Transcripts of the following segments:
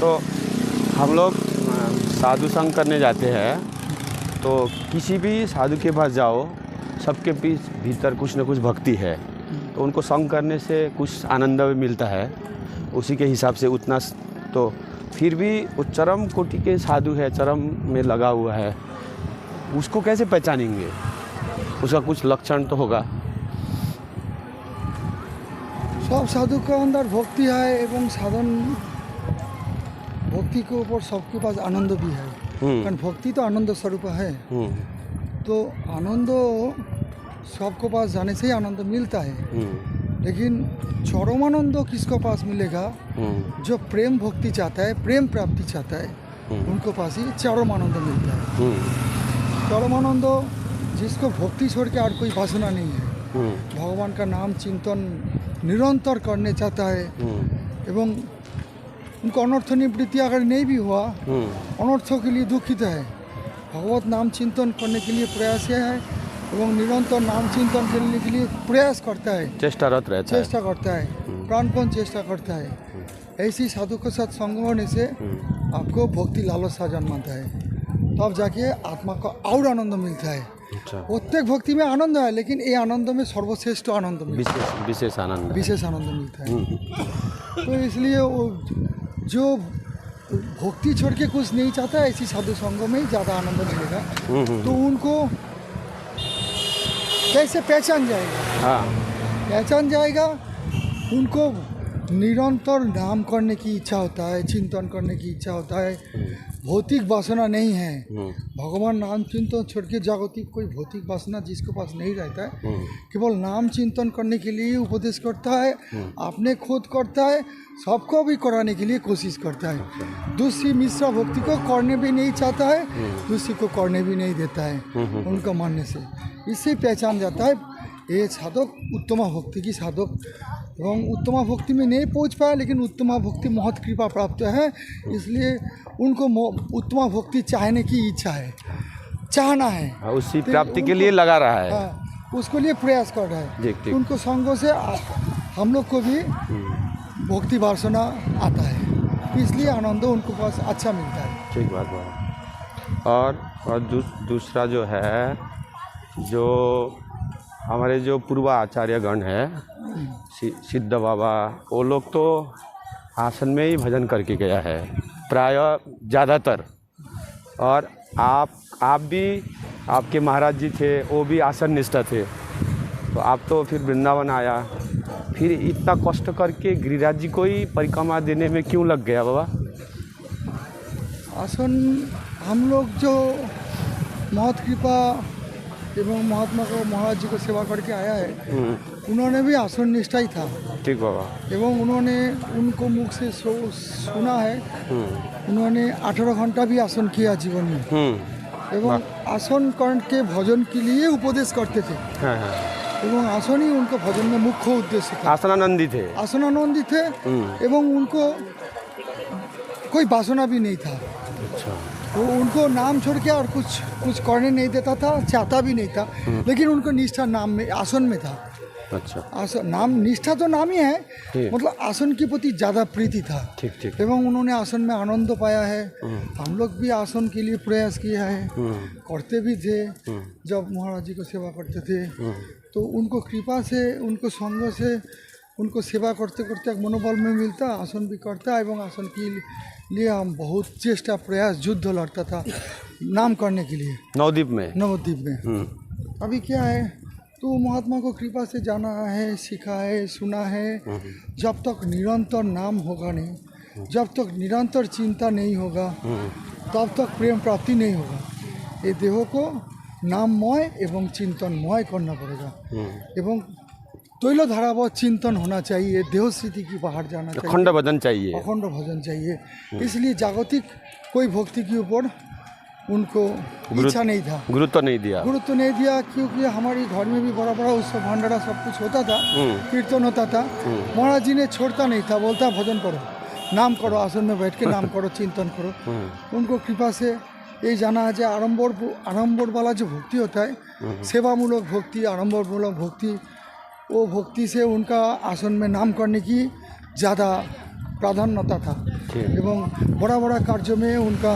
तो हम लोग साधु संग करने जाते हैं, तो किसी भी साधु के पास जाओ, सबके भीतर कुछ न कुछ भक्ति है, तो उनको संग करने से कुछ आनंद भी मिलता है। उसी के हिसाब से उतना तो फिर भी वो चरम कोटि के साधु है, चरम में लगा हुआ है, उसको कैसे पहचानेंगे? उसका कुछ लक्षण तो होगा। सब साधु के अंदर भक्ति है एवं साधन भक्ति के ऊपर सबके पास आनंद भी है, कारण भक्ति तो आनंद स्वरूप है। तो आनंद सबको पास जाने से ही आनंद मिलता है, लेकिन चरम आनंद किसको पास मिलेगा? जो प्रेम भक्ति चाहता है, प्रेम प्राप्ति चाहता है, उनको पास ही चरम आनंद मिलता है। चरम आनंद जिसको भक्ति छोड़ के और कोई वासना नहीं है, भगवान का नाम चिंतन निरंतर करने चाहता है, एवं उनको अनर्थ निवृत्ति अगर नहीं भी हुआ, अनर्थों के लिए दुखित है, भगवत नाम चिंतन करने के लिए प्रयास है एवं निरंतर नाम चिंतन करने के लिए प्रयास करता है, चेष्टारत रहता है, चेष्टा करता है, प्राणपण चेष्टा करता है। ऐसी साधु के साथ संग होने से आपको भक्ति लालसा जन्माता है, तब जाके आत्मा को और आनंद मिलता है। प्रत्येक भक्ति में आनंद है, लेकिन ये आनंद में सर्वश्रेष्ठ आनंद मिलता है, विशेष आनंद मिलता है। तो इसलिए वो जो भक्ति छोड़ के कुछ नहीं चाहता, ऐसी साधु संगों में ही ज़्यादा आनंद मिलेगा। तो उनको कैसे पहचान जाएगा? पहचान जाएगा, उनको निरंतर नाम करने की इच्छा होता है, चिंतन करने की इच्छा होता है, भौतिक वासना नहीं है। भगवान नाम चिंतन छोड़ के जागतिक कोई भौतिक वासना जिसके पास नहीं रहता है, केवल नाम चिंतन करने के लिए उपदेश करता है, अपने खुद करता है, सबको भी कराने के लिए कोशिश करता है। दूसरी मिश्रा भक्ति को करने भी नहीं चाहता है, दूसरी को करने भी नहीं देता है, उनका मानने से। इससे पहचान जाता है ये साधक उत्तमा भक्ति की साधक, एवं उत्तमा भक्ति में नहीं पहुंच पाया, लेकिन उत्तमा भक्ति महत कृपा प्राप्त है, इसलिए उनको उत्तमा भक्ति चाहने की इच्छा है, चाहना है, उसी प्राप्ति के लिए लगा रहा है। उसके लिए प्रयास कर रहा है। ठीक। उनको संगों से हम लोग को भी भक्ति वासना आता है, इसलिए आनंद उनको पास अच्छा मिलता है। ठीक बात। और दूसरा जो है, जो हमारे जो पूर्वाचार्यगण है, सिद्ध बाबा, वो लोग तो आसन में ही भजन करके गया है प्राय ज़्यादातर। और आप भी, आपके महाराज जी थे, वो भी आसन निष्ठा थे। तो आप तो फिर वृंदावन आया, फिर इतना कष्ट करके गिरिराज जी को ही परिक्रमा देने में क्यों लग गया बाबा? आसन हम लोग जो महत कृपा एवं महात्मा को महाराज जी को सेवा करके आया है, उन्होंने भी आसन निष्ठा ही था। ठीक बाबा। एवं उन्होंने उनको मुख से सुना है, उन्होंने 18 घंटा भी आसन किया जीवन में, एवं आसन करके भजन के लिए उपदेश करते थे। एवं आसन ही उनको भजन में मुख्य उद्देश्य था। आसनानंदी थे एवं उनको कोई वासना भी नहीं था। वो उनको नाम छोड़ के और कुछ करने नहीं देता था, चाहता भी नहीं था, लेकिन उनको निष्ठा नाम में, आसन में था। आसन नाम, निष्ठा तो नाम ही है, मतलब आसन के प्रति ज़्यादा प्रीति था। ठीक। एवं उन्होंने आसन में आनंद पाया है। हम लोग भी आसन के लिए प्रयास किया है, करते भी थे जब महाराज जी को सेवा करते थे। तो उनको कृपा से, उनको संग से, उनको सेवा करते करते एक मनोबल में मिलता, आसन भी करता, एवं आसन के लिए हम बहुत चेष्टा प्रयास युद्ध लड़ता था नाम करने के लिए नवद्वीप में। अभी क्या है, तो महात्मा को कृपा से जाना है, सीखा है, सुना है। जब तक निरंतर नाम होगा नहीं, जब तक निरंतर चिंता नहीं होगा, तब तक प्रेम प्राप्ति नहीं होगा। ये देह को नाममय एवं चिंतनमय करना पड़ेगा, एवं तैल धारावत चिंतन होना चाहिए, देह स्थिति की बाहर जाना चाहिए, अखंड भजन चाहिए। इसलिए जागतिक कोई भक्ति के ऊपर उनको इच्छा नहीं था, गुरुत्व नहीं दिया, क्योंकि हमारे घर में भी बड़ा बड़ा उत्सव भंडारा सब कुछ होता था, कीर्तन होता था। महाराज जी ने छोड़ता नहीं था, बोलता भजन करो, नाम करो, आसन में बैठ के नाम करो, चिंतन करो। उनको कृपा से ये जाना है, आडम्बर वाला जो भक्ति होता है, सेवामूलक भक्ति, आडम्बरमूलक भक्ति, वो भक्ति से उनका आसन में नाम करने की ज़्यादा प्राधान्यता था ठीक। एवं बड़ा बड़ा कार्यों में उनका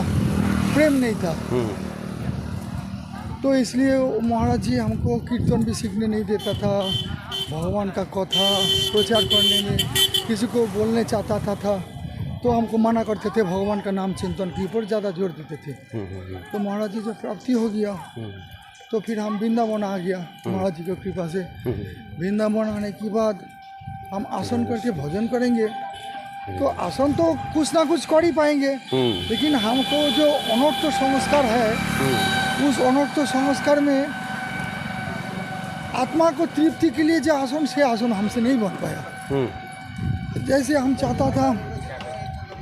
प्रेम नहीं था। तो इसलिए महाराज जी हमको कीर्तन भी सीखने नहीं देता था, भगवान का कथा प्रचार करने में किसी को बोलने चाहता था तो हमको मना करते थे, भगवान का नाम चिंतन के ऊपर ज़्यादा जोर देते थे। तो महाराज जी जब प्राप्ति हो गया तो फिर हम वृंदावन आ गया महाराज जी की कृपा से। वृंदावन आने के बाद हम आसन करके भजन करेंगे तो आसन तो कुछ ना कुछ कर ही पाएंगे, लेकिन हमको जो अनर्थ संस्कार है उस अनर्थ संस्कार में आत्मा को तृप्ति के लिए जो आसन से आसन हमसे नहीं बन पाया। जैसे हम चाहता था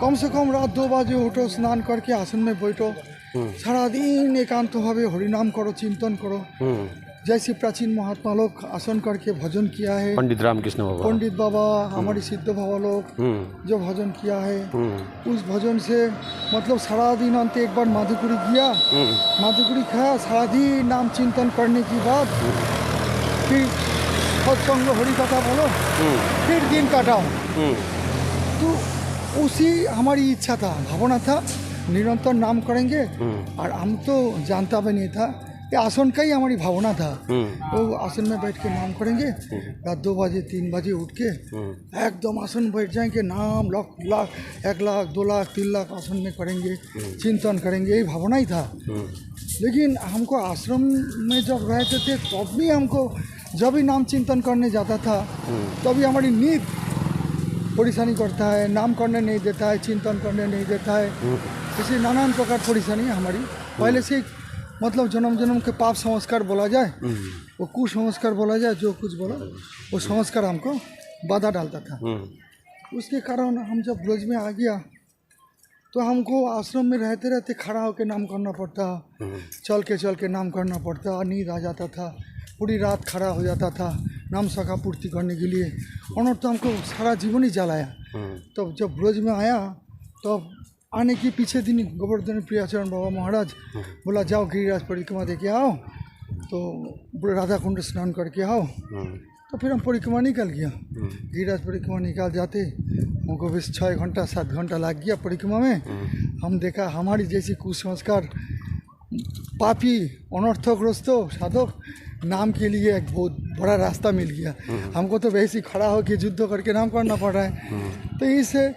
कम से कम रात 2 बजे उठो, स्नान करके आसन में बैठो, सारा दिन एकांत भावे हरिनाम करो, चिंतन करो, जैसे प्राचीन महात्मा लोग आसन करके भजन किया है। पंडित रामकृष्ण बाबा, पंडित बाबा, हमारे सिद्ध बाबा लोग जो भजन किया है उस भजन से मतलब सारा दिन अंत एक बार माधुकुरी किया, माधुकुरी खाया, सारा दिन नाम चिंतन करने के बाद फिर सत्संग हरि कथा बोलो, फिर दिन काटाओ। तो उसी हमारी इच्छा था, भावना था, निरंतर नाम करेंगे। और हम तो जानता भी नहीं था, ये आसन का ही हमारी भावना था। तो आसन में बैठ के नाम करेंगे, रात 2 बजे 3 बजे उठ के एकदम आसन बैठ जाएंगे, नाम लाख 1 लाख 2 लाख 3 लाख आसन में करेंगे, चिंतन करेंगे, यही भावना ही था। लेकिन हमको आश्रम में जब रहते थे तब भी हमको जब भी नाम चिंतन करने जाता था तभी हमारी नींद परेशानी करता है, नाम करने नहीं देता है, चिंतन करने नहीं देता है, इसलिए नानान प्रकार परेशानी हमारी पहले से मतलब जन्म जन्म के पाप संस्कार बोला जाए, वो कुसंस्कार बोला जाए, जो कुछ बोला वो संस्कार हमको बाधा डालता था। उसके कारण हम जब ब्रज में आ गया तो हमको आश्रम में रहते रहते खड़ा होकर नाम करना पड़ता, चल के नाम करना पड़ता, नींद आ जाता था, पूरी रात खड़ा हो जाता था नाम शाखा पूर्ति करने के लिए। और तो हमको सारा जीवन ही जलाया। तब जब ब्रज में आया तब आने के पीछे दिन गोवर्धन प्रियाचरण बाबा महाराज बोला जाओ गिरिराज परिक्रमा देके आओ, तो राधा कुंड स्नान करके आओ। तो फिर हम परिक्रमा निकल गया, गिरिराज परिक्रमा निकाल जाते हमको बस 6 घंटा 7 घंटा लग गया परिक्रमा में। हम देखा हमारी जैसी कुसंस्कार पापी अनर्थग्रस्त साधक नाम के लिए एक बहुत बड़ा रास्ता मिल गया। हमको तो वैसे ही खड़ा होकर युद्ध करके नाम करना पड़ रहा है। तो इससे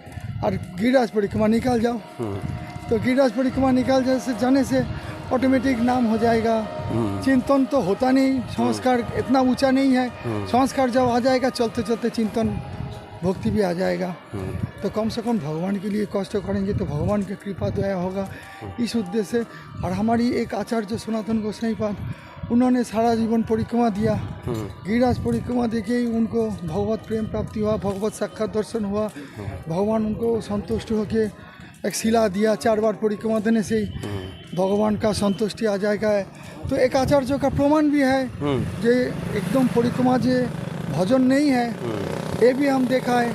और गिरिराज परिक्रमा निकाल जाओ, तो गिरिराज परिक्रमा निकाल जाने से ऑटोमेटिक नाम हो जाएगा। चिंतन तो होता नहीं, संस्कार इतना ऊंचा नहीं है, संस्कार जब आ जाएगा चलते चलते चिंतन भक्ति भी आ जाएगा। तो कम से कम भगवान के लिए कष्ट करेंगे तो भगवान की कृपा दया होगा, इस उद्देश्य से। और हमारी एक आचार्य सनातन गोसाई पाद, उन्होंने सारा जीवन परिक्रमा दिया, गिरिराज परिक्रमा देके ही उनको भगवत प्रेम प्राप्ति हुआ, भगवत साक्षात दर्शन हुआ, भगवान उनको संतुष्ट होके एक शिला दिया। 4 बार परिक्रमा देने से ही भगवान का संतुष्टि आ जाएगा। तो एक आचार्य का प्रमाण भी है जो एकदम परिक्रमा जो भजन नहीं है, ये भी हम देखा है।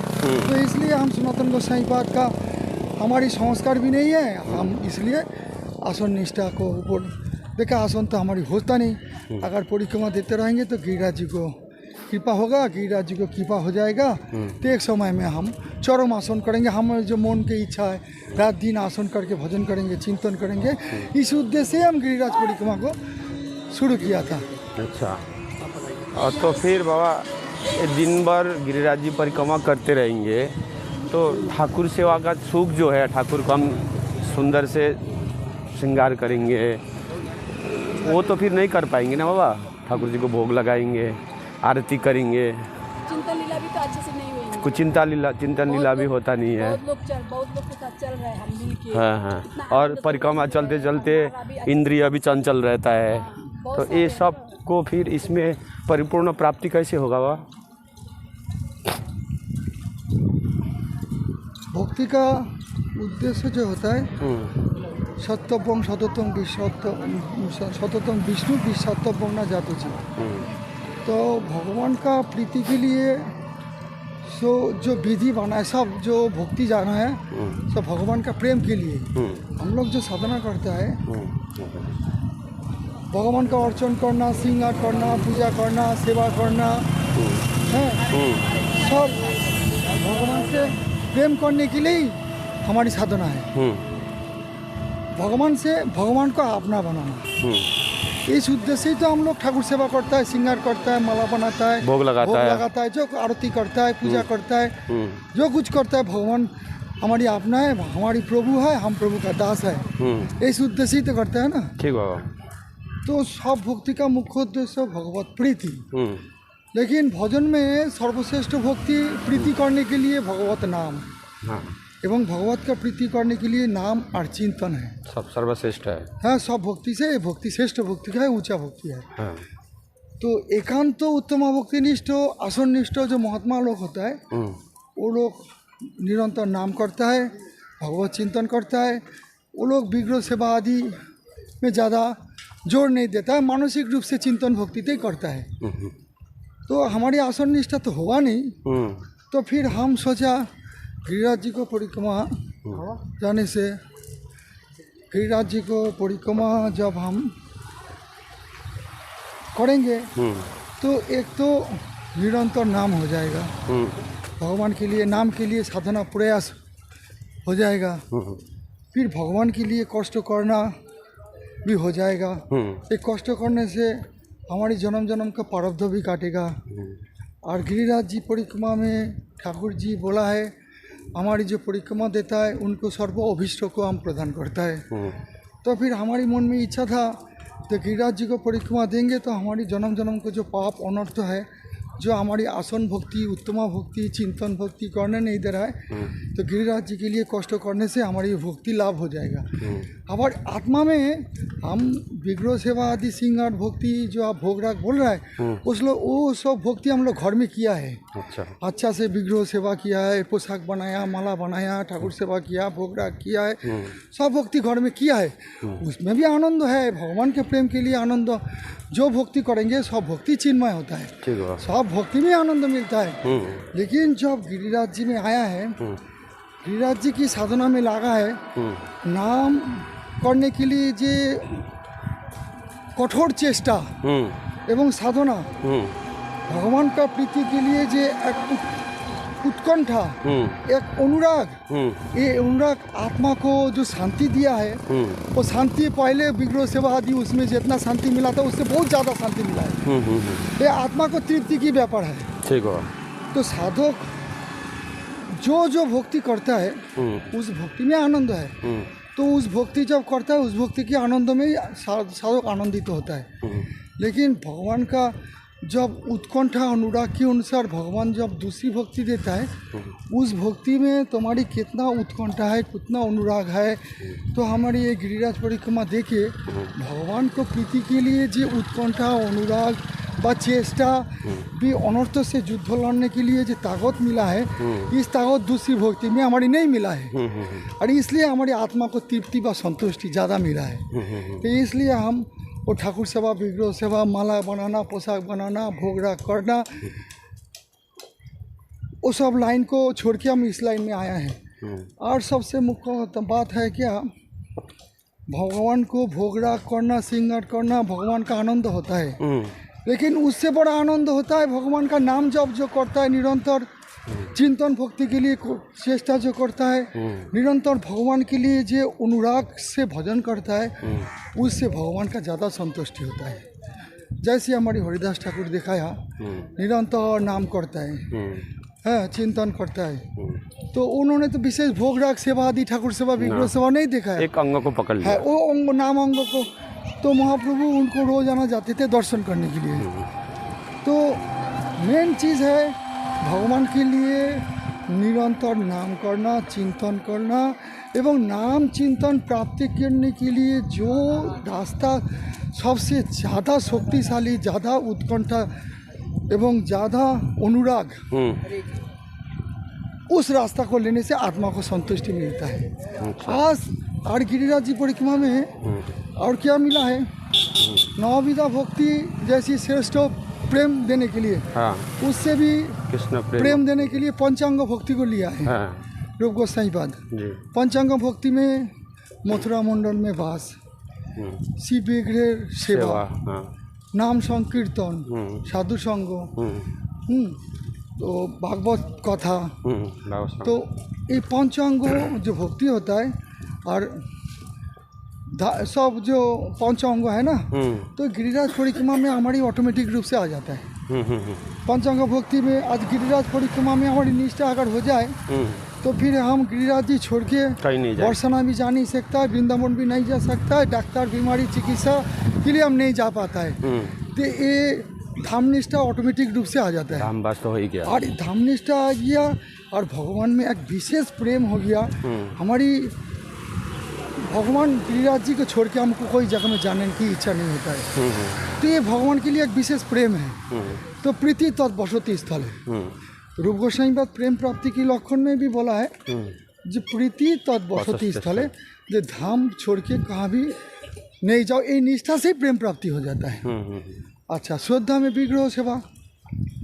तो इसलिए हम सनातन गोसाई पाद का हमारी संस्कार भी नहीं है, हम इसलिए आसन निष्ठा को ऊपर देखा। आसन तो हमारी होता नहीं, अगर परिक्रमा देते रहेंगे तो गिरिराज जी को कृपा होगा, गिरिराज जी को कृपा हो जाएगा तो एक समय में हम चरम आसन करेंगे। हम जो मन की इच्छा है रात दिन आसन करके भजन करेंगे, चिंतन करेंगे, इस उद्देश्य से हम गिरिराज परिक्रमा को शुरू किया था। अच्छा, और तो फिर बाबा दिन भर गिरिराज जी परिक्रमा करते रहेंगे तो ठाकुर सेवा का सुख जो है, ठाकुर को हम सुंदर से श्रृंगार करेंगे, वो तो फिर नहीं कर पाएंगे ना बाबा। ठाकुर जी को भोग लगाएंगे, आरती करेंगे, चिंतन लीला भी तो अच्छे से नहीं हुई। कुछ चिंतन लीला भी होता नहीं है। बहुत लोग के साथ चल रहे हैं हम मिल के। हाँ, और परिक्रमा चलते चलते इंद्रिय भी चंचल रहता है, तो ये सब को फिर इसमें परिपूर्ण प्राप्ति कैसे होगा बाबा? भक्ति का उद्देश्य जो होता है सत्यम सततम विष्णु विसत्यम न जातु जी। तो भगवान का प्रीति के लिए जो विधि बना है, सब जो भक्ति जाना है सब भगवान का प्रेम के लिए। हम लोग जो साधना करता है भगवान का अर्चन करना, श्रृंगार करना, पूजा करना, सेवा करना है, सब भगवान से प्रेम करने के लिए ही हमारी साधना है। भगवान से भगवान को अपना बनाना, इस उद्देश्य ही तो हम लोग ठाकुर सेवा करता है, श्रृंगार करता है, माला बनाता है, भोग लगाता है, जो आरती करता है, पूजा करता है, जो कुछ करता है। भगवान हमारी अपना है, हमारी प्रभु है, हम प्रभु का दास है, इस उद्देश्य ही तो करता है ना। ठीक बाबा। तो सब भक्ति का मुख्य उद्देश्य भगवत प्रीति, लेकिन भजन में सर्वश्रेष्ठ भक्ति प्रीति करने के लिए भगवत नाम, हाँ, एवं भगवत का प्रीति करने के लिए नाम और चिंतन है, सब सर्वश्रेष्ठ है। हाँ, सब भक्ति से भक्ति श्रेष्ठ भक्ति है, ऊंचा भक्ति है। हाँ। तो एकांत उत्तम भक्तिनिष्ठ आसननिष्ठ जो महात्मा लोग होता है, वो लोग निरंतर नाम करता है, भगवत चिंतन करता है। वो लोग विग्रह सेवा आदि में ज़्यादा जोर नहीं देता है, मानसिक रूप से चिंतन भक्ति ही करता है। तो हमारी आसन निष्ठा तो होगा नहीं, तो फिर हम सोचा गिरिराज जी को परिक्रमा जाने से, गिरिराज जी को परिक्रमा जब हम करेंगे तो एक तो निरंतर नाम हो जाएगा, भगवान के लिए नाम के लिए साधना प्रयास हो जाएगा, फिर भगवान के लिए कष्ट करना भी हो जाएगा। एक कष्ट करने से हमारी जन्म जन्म का प्रारब्ध भी काटेगा। और गिरिराज जी परिक्रमा में ठाकुर जी बोला है, हमारी जो परिक्रमा देता है उनको सर्व अभिष्टों को हम प्रदान करता है। तो फिर हमारी मन में इच्छा था तो गिरिराज जी को परिक्रमा देंगे तो हमारी जन्म जन्म को जो पाप अनर्थ है, जो हमारी आसन भक्ति, उत्तमा भक्ति, चिंतन भक्ति करने नहीं दे रहा है, तो गिरिराज जी के लिए कष्ट करने से हमारी भक्ति लाभ हो जाएगा। हमारे आत्मा में हम विग्रह सेवा आदि श्रृंगार भक्ति जो आप भोग राग बोल रहा है, उस लोग वो सब भक्ति हम लोग घर में किया है। अच्छा से विग्रह सेवा किया है, पोशाक बनाया, माला बनाया, ठाकुर सेवा किया, भोग राग किया है, सब भक्ति घर में किया है। उसमें भी आनंद है, भगवान के प्रेम के लिए आनंद। जो भक्ति करेंगे सब भक्ति चिन्मय होता है, सब भक्ति में आनंद मिलता है। लेकिन जब गिरिराज जी में आया है, गिरिराज जी की साधना में लगा है, नाम करने के लिए जे कठोर चेष्टा एवं साधना, भगवान का प्रीति के लिए जे एक उत्कंठा, एक अनुराग, ये अनुराग आत्मा को जो शांति दिया है, वो शांति पहले विग्रह सेवा आदि उसमें जितना शांति मिला था उससे बहुत ज़्यादा शांति मिला है। ये आत्मा को तृप्ति की व्यापार है। ठीक है। तो साधक जो भक्ति करता है उस भक्ति में आनंद है, तो उस भक्ति जब करता है उस भक्ति के आनंद में ही साधक आनंदित होता है। लेकिन भगवान का जब उत्कंठा अनुराग के अनुसार भगवान जब दूसरी भक्ति देता है, उस भक्ति में तुम्हारी कितना उत्कंठा है, कितना अनुराग है। तो हमारी ये गिरिराज परिक्रमा देखे भगवान को प्रीति के लिए जो उत्कंठा अनुराग व चेष्टा भी अनर्थ से युद्ध लड़ने के लिए जो ताकत मिला है, इस ताकत दूसरी भक्ति में हमारी नहीं मिला है, और इसलिए हमारी आत्मा को तृप्ति व संतुष्टि ज़्यादा मिला है। तो इसलिए हम वो ठाकुर सेवा, विग्रह सेवा, माला बनाना, पोशाक बनाना, भोग राग करना, वो सब लाइन को छोड़ के हम इस लाइन में आया है। और सबसे मुख्य बात है क्या, भगवान को भोग राग करना, श्रृंगार करना भगवान का आनंद होता है, लेकिन उससे बड़ा आनंद होता है भगवान का नाम जप जो करता है, निरंतर चिंतन भक्ति के लिए चेष्टा जो करता है, निरंतर भगवान के लिए जो अनुराग से भजन करता है, उससे भगवान का ज़्यादा संतुष्टि होता है। जैसे हमारी हरिदास ठाकुर दिखाया, निरंतर नाम करता है, चिंतन करता है, तो उन्होंने तो विशेष भोग राग सेवा आदि ठाकुर सेवा, विग्रह सेवा नहीं देखा है, एक अंग को पकड़ लिया है, वो अंग नाम अंग को। तो महाप्रभु उनको रोजाना जाते थे दर्शन करने के लिए। तो मेन चीज़ है भगवान के लिए निरंतर नाम करना, चिंतन करना, एवं नाम चिंतन प्राप्ति करने के लिए जो रास्ता सबसे ज़्यादा शक्तिशाली, ज़्यादा उत्कंठा एवं ज़्यादा अनुराग, उस रास्ता को लेने से आत्मा को संतुष्टि मिलता है। आज और गिरिराज जी परिक्रमा में और क्या मिला है, नवविधा भक्ति जैसी श्रेष्ठ प्रेम देने के लिए, उससे भी कृष्ण प्रेम देने के लिए पंचांग भक्ति को लिया है। रूप गोसाई पाद पंचांग भक्ति में मथुरा मंडल में वास, शिव विग्रह सेवा, नाम संकीर्तन, साधु संग, तो भागवत कथा, ব্যবস্থা। तो ये पंचांग जो भक्ति होता है और सब जो पंचांग है ना, तो गिरिराज परिक्रमा में हमारी ऑटोमेटिक रूप से आ जाता है। पंचांग भक्ति में आज गिरिराज परिक्रमा में हमारी निष्ठा अगर हो जाए तो फिर हम गिरिराज जी छोड़ के कहीं नहीं जाए। बरसाना भी जा नहीं सकता है, वृंदावन भी नहीं जा सकता है, डॉक्टर बीमारी चिकित्सा के लिए हम नहीं जा पाता है। तो ये धाम निष्ठा ऑटोमेटिक रूप से आ जाता है। धाम वास्तव हो ही गया। और धाम निष्ठा आ गया और भगवान में एक विशेष प्रेम हो गया। हमारी भगवान गिरिराज जी को छोड़ के हमको कोई जगह में जाने की इच्छा नहीं होता है। तो ये भगवान के लिए एक विशेष प्रेम है। तो प्रीति तत्वसती स्थल है। रूप गोस्वामी बात प्रेम प्राप्ति की लक्षण में भी बोला है जो प्रीति तत्वसती स्थल है, जो धाम छोड़ के कहाँ भी नहीं जाओ, ये निष्ठा से ही प्रेम प्राप्ति हो जाता है। अच्छा, श्रद्धा में विग्रह सेवा,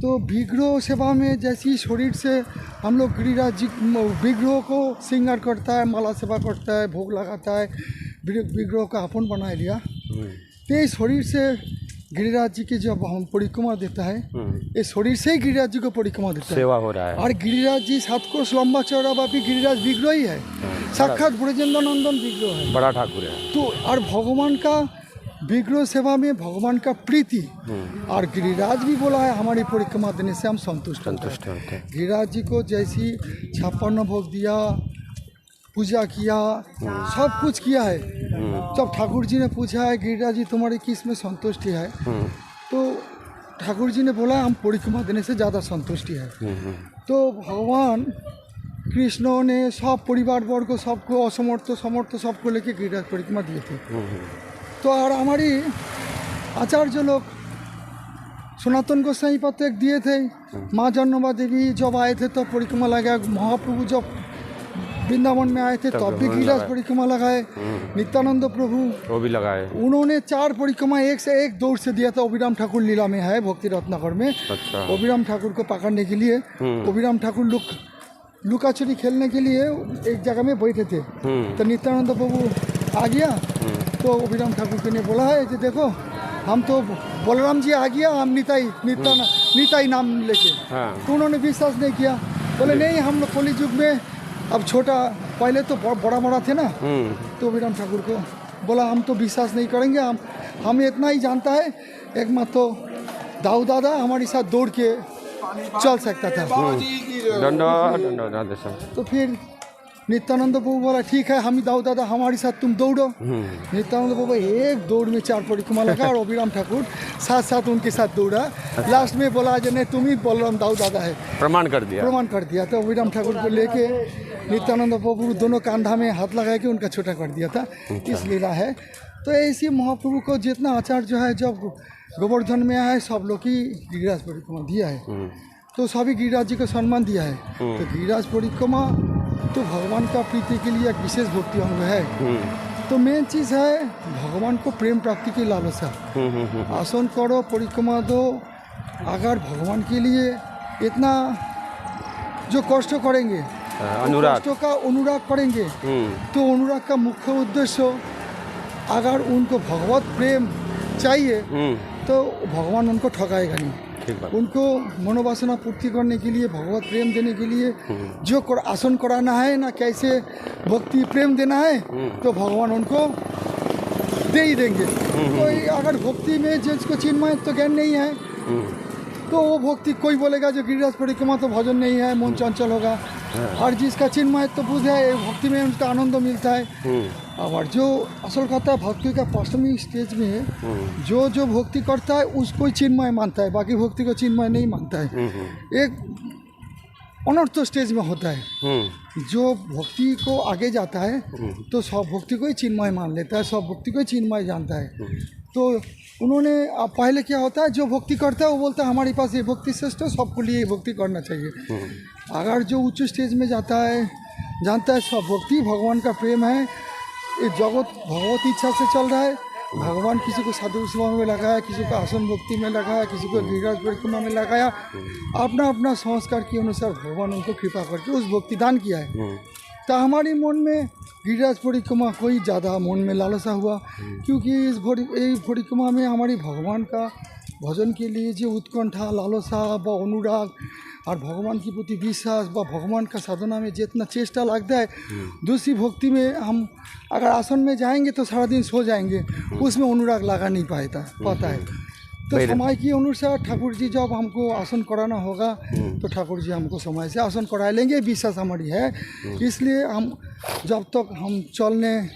तो विग्रह सेवा में जैसी शरीर से हम लोग गिरिराज जी विग्रह को श्रृंगार करता है, माला सेवा करता है, भोग लगाता है, विग्रह का अपन बना लिया। तो ये शरीर से गिरिराज जी की जब हम परिक्रमा देता है, ये शरीर से ही गिरिराज जी को परिक्रमा देता है, सेवा हो रहा है। और गिरिराज जी 7 कोस लंबा चौड़ा व्यापी गिरिराज विग्रह ही है, साक्षात ब्रजेंद्र नंदन विग्रह है, बड़ा ठाकुर है। तो और भगवान का विग्रह सेवा में भगवान का प्रीति, और गिरिराज भी बोला है हमारी परिक्रमा देने से हम संतुष्ट होते हैं। गिरिराज जी को जैसी 56 भोग दिया, पूजा किया, सब कुछ किया है। जब ठाकुर जी ने पूछा है गिरिराज जी तुम्हारी किस में संतुष्टि है, तो ठाकुर जी ने बोला हम परिक्रमा देने से ज़्यादा संतुष्टि है। तो भगवान कृष्ण ने सब परिवार वर्ग सबको असमर्थ समर्थ सबको लेके गिरिराज परिक्रमा दिए थे। तो और हमारी आचार्य लोग सनातन गोसाई पद एक दिए थे। माँ जन्नबा देवी जब आए थे तब परिक्रमा लगाया, महाप्रभु जब वृंदावन में आए थे तब भी गिरिराज परिक्रमा लगाए, नित्यानंद प्रभु वो भी लगाए। उन्होंने 4 परिक्रमा एक से एक दौड़ से दिया था। अभिराम ठाकुर लीला में है भक्ति रत्नाकर में। अच्छा। अभिराम ठाकुर को पकड़ने के लिए अभिराम ठाकुर लुका चोरी खेलने के लिए एक जगह में बैठे थे, तो नित्यानंद प्रभु आ गया, तो अभिराम ठाकुर ने बोला है कि देखो हम तो बलराम जी आ गया, हम निताई नाम लेके। तो उन्होंने विश्वास नहीं किया, बोले नहीं हम लोग कली युग में अब छोटा, पहले तो बड़ा बड़ा थे ना। तो अभिराम ठाकुर को बोला हम तो विश्वास नहीं करेंगे, हम इतना ही जानता है एक मात्र तो दाऊ दादा हमारे साथ दौड़ के चल सकता था। तो फिर नित्यानंद प्रभु बोला ठीक है हम दाऊ दादा हमारे साथ तुम दौड़ो। नित्यानंद प्रभु एक दौड़ में 4 परिक्रमा लगा और अभिराम ठाकुर साथ साथ उनके साथ दौड़ा। लास्ट में बोला जो नहीं तुम ही बलराम दाऊ दादा है, प्रमाण कर दिया। तो अभिराम ठाकुर को लेके नित्यानंद प्रभु दोनों कांधा में हाथ लगा के उनका छोटा कर दिया था। इस लीला है। तो ऐसी महाप्रभु को जितना आचार जो है जब गोवर्धन में आया है सब लोग की गिरिराज परिक्रमा दिया है, तो सभी गिरिराज जी को सम्मान दिया है। तो गिरिराज परिक्रमा तो भगवान का प्रीति के लिए एक विशेष भक्ति अंग है। तो मेन चीज़ है भगवान को प्रेम प्राप्ति की लालसा। आसन करो, परिक्रमा दो, अगर भगवान के लिए इतना जो कष्ट करेंगे, कष्टों का अनुराग करेंगे, तो अनुराग का मुख्य उद्देश्य अगर उनको भगवत प्रेम चाहिए तो भगवान उनको ठगाएगा नहीं। उनको मनोवासना पूर्ति करने के लिए, भगवत प्रेम देने के लिए जो आसन कराना है ना, कैसे भक्ति प्रेम देना है, तो भगवान उनको दे ही देंगे। तो अगर भक्ति में जिसको चिन्मय तो ज्ञान नहीं है, तो वो भक्ति कोई बोलेगा जो गिरिराज परिक्रमा तो भजन नहीं है, मन चंचल होगा। और जिसका चिन्मय तो बुझ है, भक्ति में उनका आनंद मिलता है। और जो असल कहता है भक्ति का पश्चिमी स्टेज में जो भक्ति करता है उसको ही चिन्मय मानता है, बाकी भक्ति को चिन्मय नहीं मानता है। एक अनर्थ स्टेज में होता है जो भक्ति को आगे जाता है तो सब भक्ति को ही चिन्मय मान लेता है, सब भक्ति को ही चिन्मय जानता है। तो उन्होंने पहले क्या होता है जो भक्ति करता है वो बोलता है हमारे पास ये भक्ति श्रेष्ठ है, सबको लिए भक्ति करना चाहिए। अगर जो उच्च स्टेज में जाता है जानता है सब भक्ति भगवान का प्रेम है, ये जगत भगवत इच्छा से चल रहा है। भगवान किसी को साधु सेवा में लगाया, किसी को आसन भक्ति में लगाया, किसी को गिरिराज परिक्रमा में लगाया, अपना अपना संस्कार के अनुसार भगवान उनको कृपा करके उस भक्ति दान किया है। तो हमारी मन में गिरिराज परिक्रमा कोई ज़्यादा मन में लालसा हुआ, क्योंकि इस परिक्रमा में हमारी भगवान का भजन के लिए जो उत्कंठा लालसा व अनुराग और भगवान के प्रति विश्वास व भगवान का साधना में जितना चेष्टा लगता है, दूसरी भक्ति में हम अगर आसन में जाएंगे तो सारा दिन सो जाएंगे, उसमें अनुराग लगा नहीं पाता है। तो समय के अनुसार ठाकुर जी जब हमको आसन कराना होगा तो ठाकुर जी हमको समय से आसन करा लेंगे, विश्वास हमारी है। इसलिए हम जब तक हम चल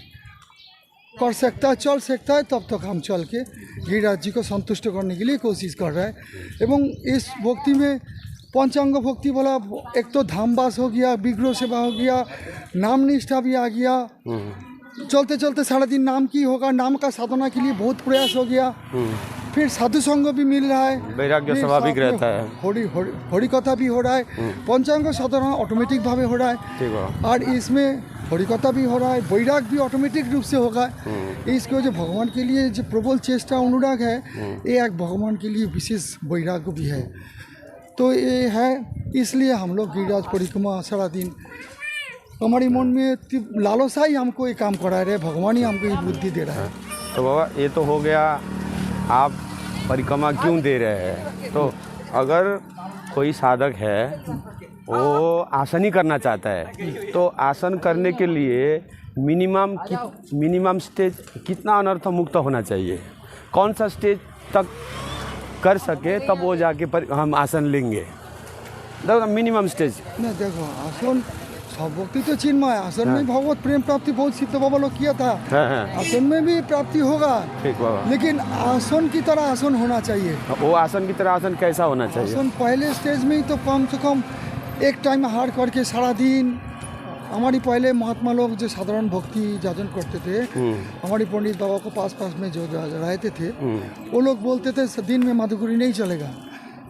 सकता है तब तक हम चल के गिरिराज जी को संतुष्ट करने के लिए कोशिश कर रहे हैं। एवं इस भक्ति में पंचांग भक्ति बोला, एक तो धामवास हो गया, विग्रह सेवा हो गया, नाम निष्ठा भी आ गया। चलते चलते सारा दिन नाम की होगा, नाम का साधना के लिए बहुत प्रयास हो गया। फिर साधु संग भी मिल रहा है, वैराग्य स्वाभाविक रहता है, हरि कथा भी हो रहा है, पंचांग साधना ऑटोमेटिक भावे हो रहा है, और इसमें हरि कथा भी हो रहा है, वैराग भी ऑटोमेटिक रूप से होगा। इसको जो भगवान के लिए जो प्रबल चेष्टा अनुराग है, ये एक भगवान के लिए विशेष वैराग भी है। तो ये है, इसलिए हम लोग गिरिराज परिक्रमा सारा दिन हमारी मन में लालसा ही हमको ये काम करा रहे, भगवान ही हमको ये बुद्धि दे रहा है। तो बाबा ये तो हो गया आप परिक्रमा क्यों दे रहे हैं। तो अगर कोई साधक है वो आसन ही करना चाहता है, तो आसन करने के लिए मिनिमम स्टेज कितना अनर्थ मुक्त होना चाहिए, कौन सा स्टेज तक कर सके तब वो जाके हम आसन लेंगे। देखो मिनिमम स्टेज नहीं, देखो आसन सब भक्ति तो चिन्मय, आसन में भगवत प्रेम प्राप्ति बहुत सिद्ध बाबा लोग किया था। आसन में भी प्राप्ति होगा, ठीक बाबा, लेकिन आसन की तरह आसन होना चाहिए। वो आसन की तरह आसन कैसा होना चाहिए। आसन पहले स्टेज में ही तो कम से कम एक टाइम हार करके सारा दिन, हमारी पहले महात्मा लोग जो साधारण भक्ति जाजन करते थे, हमारी पंडित बाबा को पास में जो रहते थे, वो लोग बोलते थे दिन में मधुकुरी नहीं चलेगा,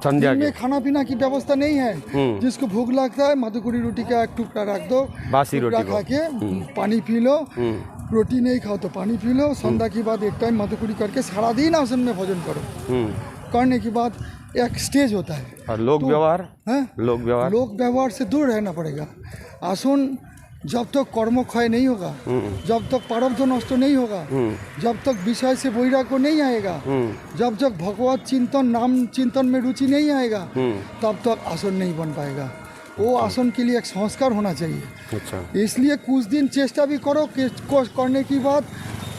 दिन में खाना पीना की व्यवस्था नहीं है, जिसको भूख लगता है मधुकुरी रोटी का एक टुकड़ा रख दो, बासी रोटी खा के पानी पी लो, रोटी नहीं खाओ तो पानी पी लो, संध्या के बाद एक टाइम मधुकुरी करके सारा दिन आसन में भोजन करो। करने के बाद एक स्टेज होता है। और लोक व्यवहार, लोक व्यवहार से दूर रहना पड़ेगा। आसन जब तक कर्म क्षय नहीं होगा, जब तक प्रारब्ध नष्ट नहीं होगा, जब तक विषय से वैराग्य नहीं आएगा, जब तक भगवत चिंतन नाम चिंतन में रुचि नहीं आएगा, तब तक आसन नहीं बन पाएगा। वो आसन के लिए एक संस्कार होना चाहिए। अच्छा। इसलिए कुछ दिन चेष्टा भी करो, करने के बाद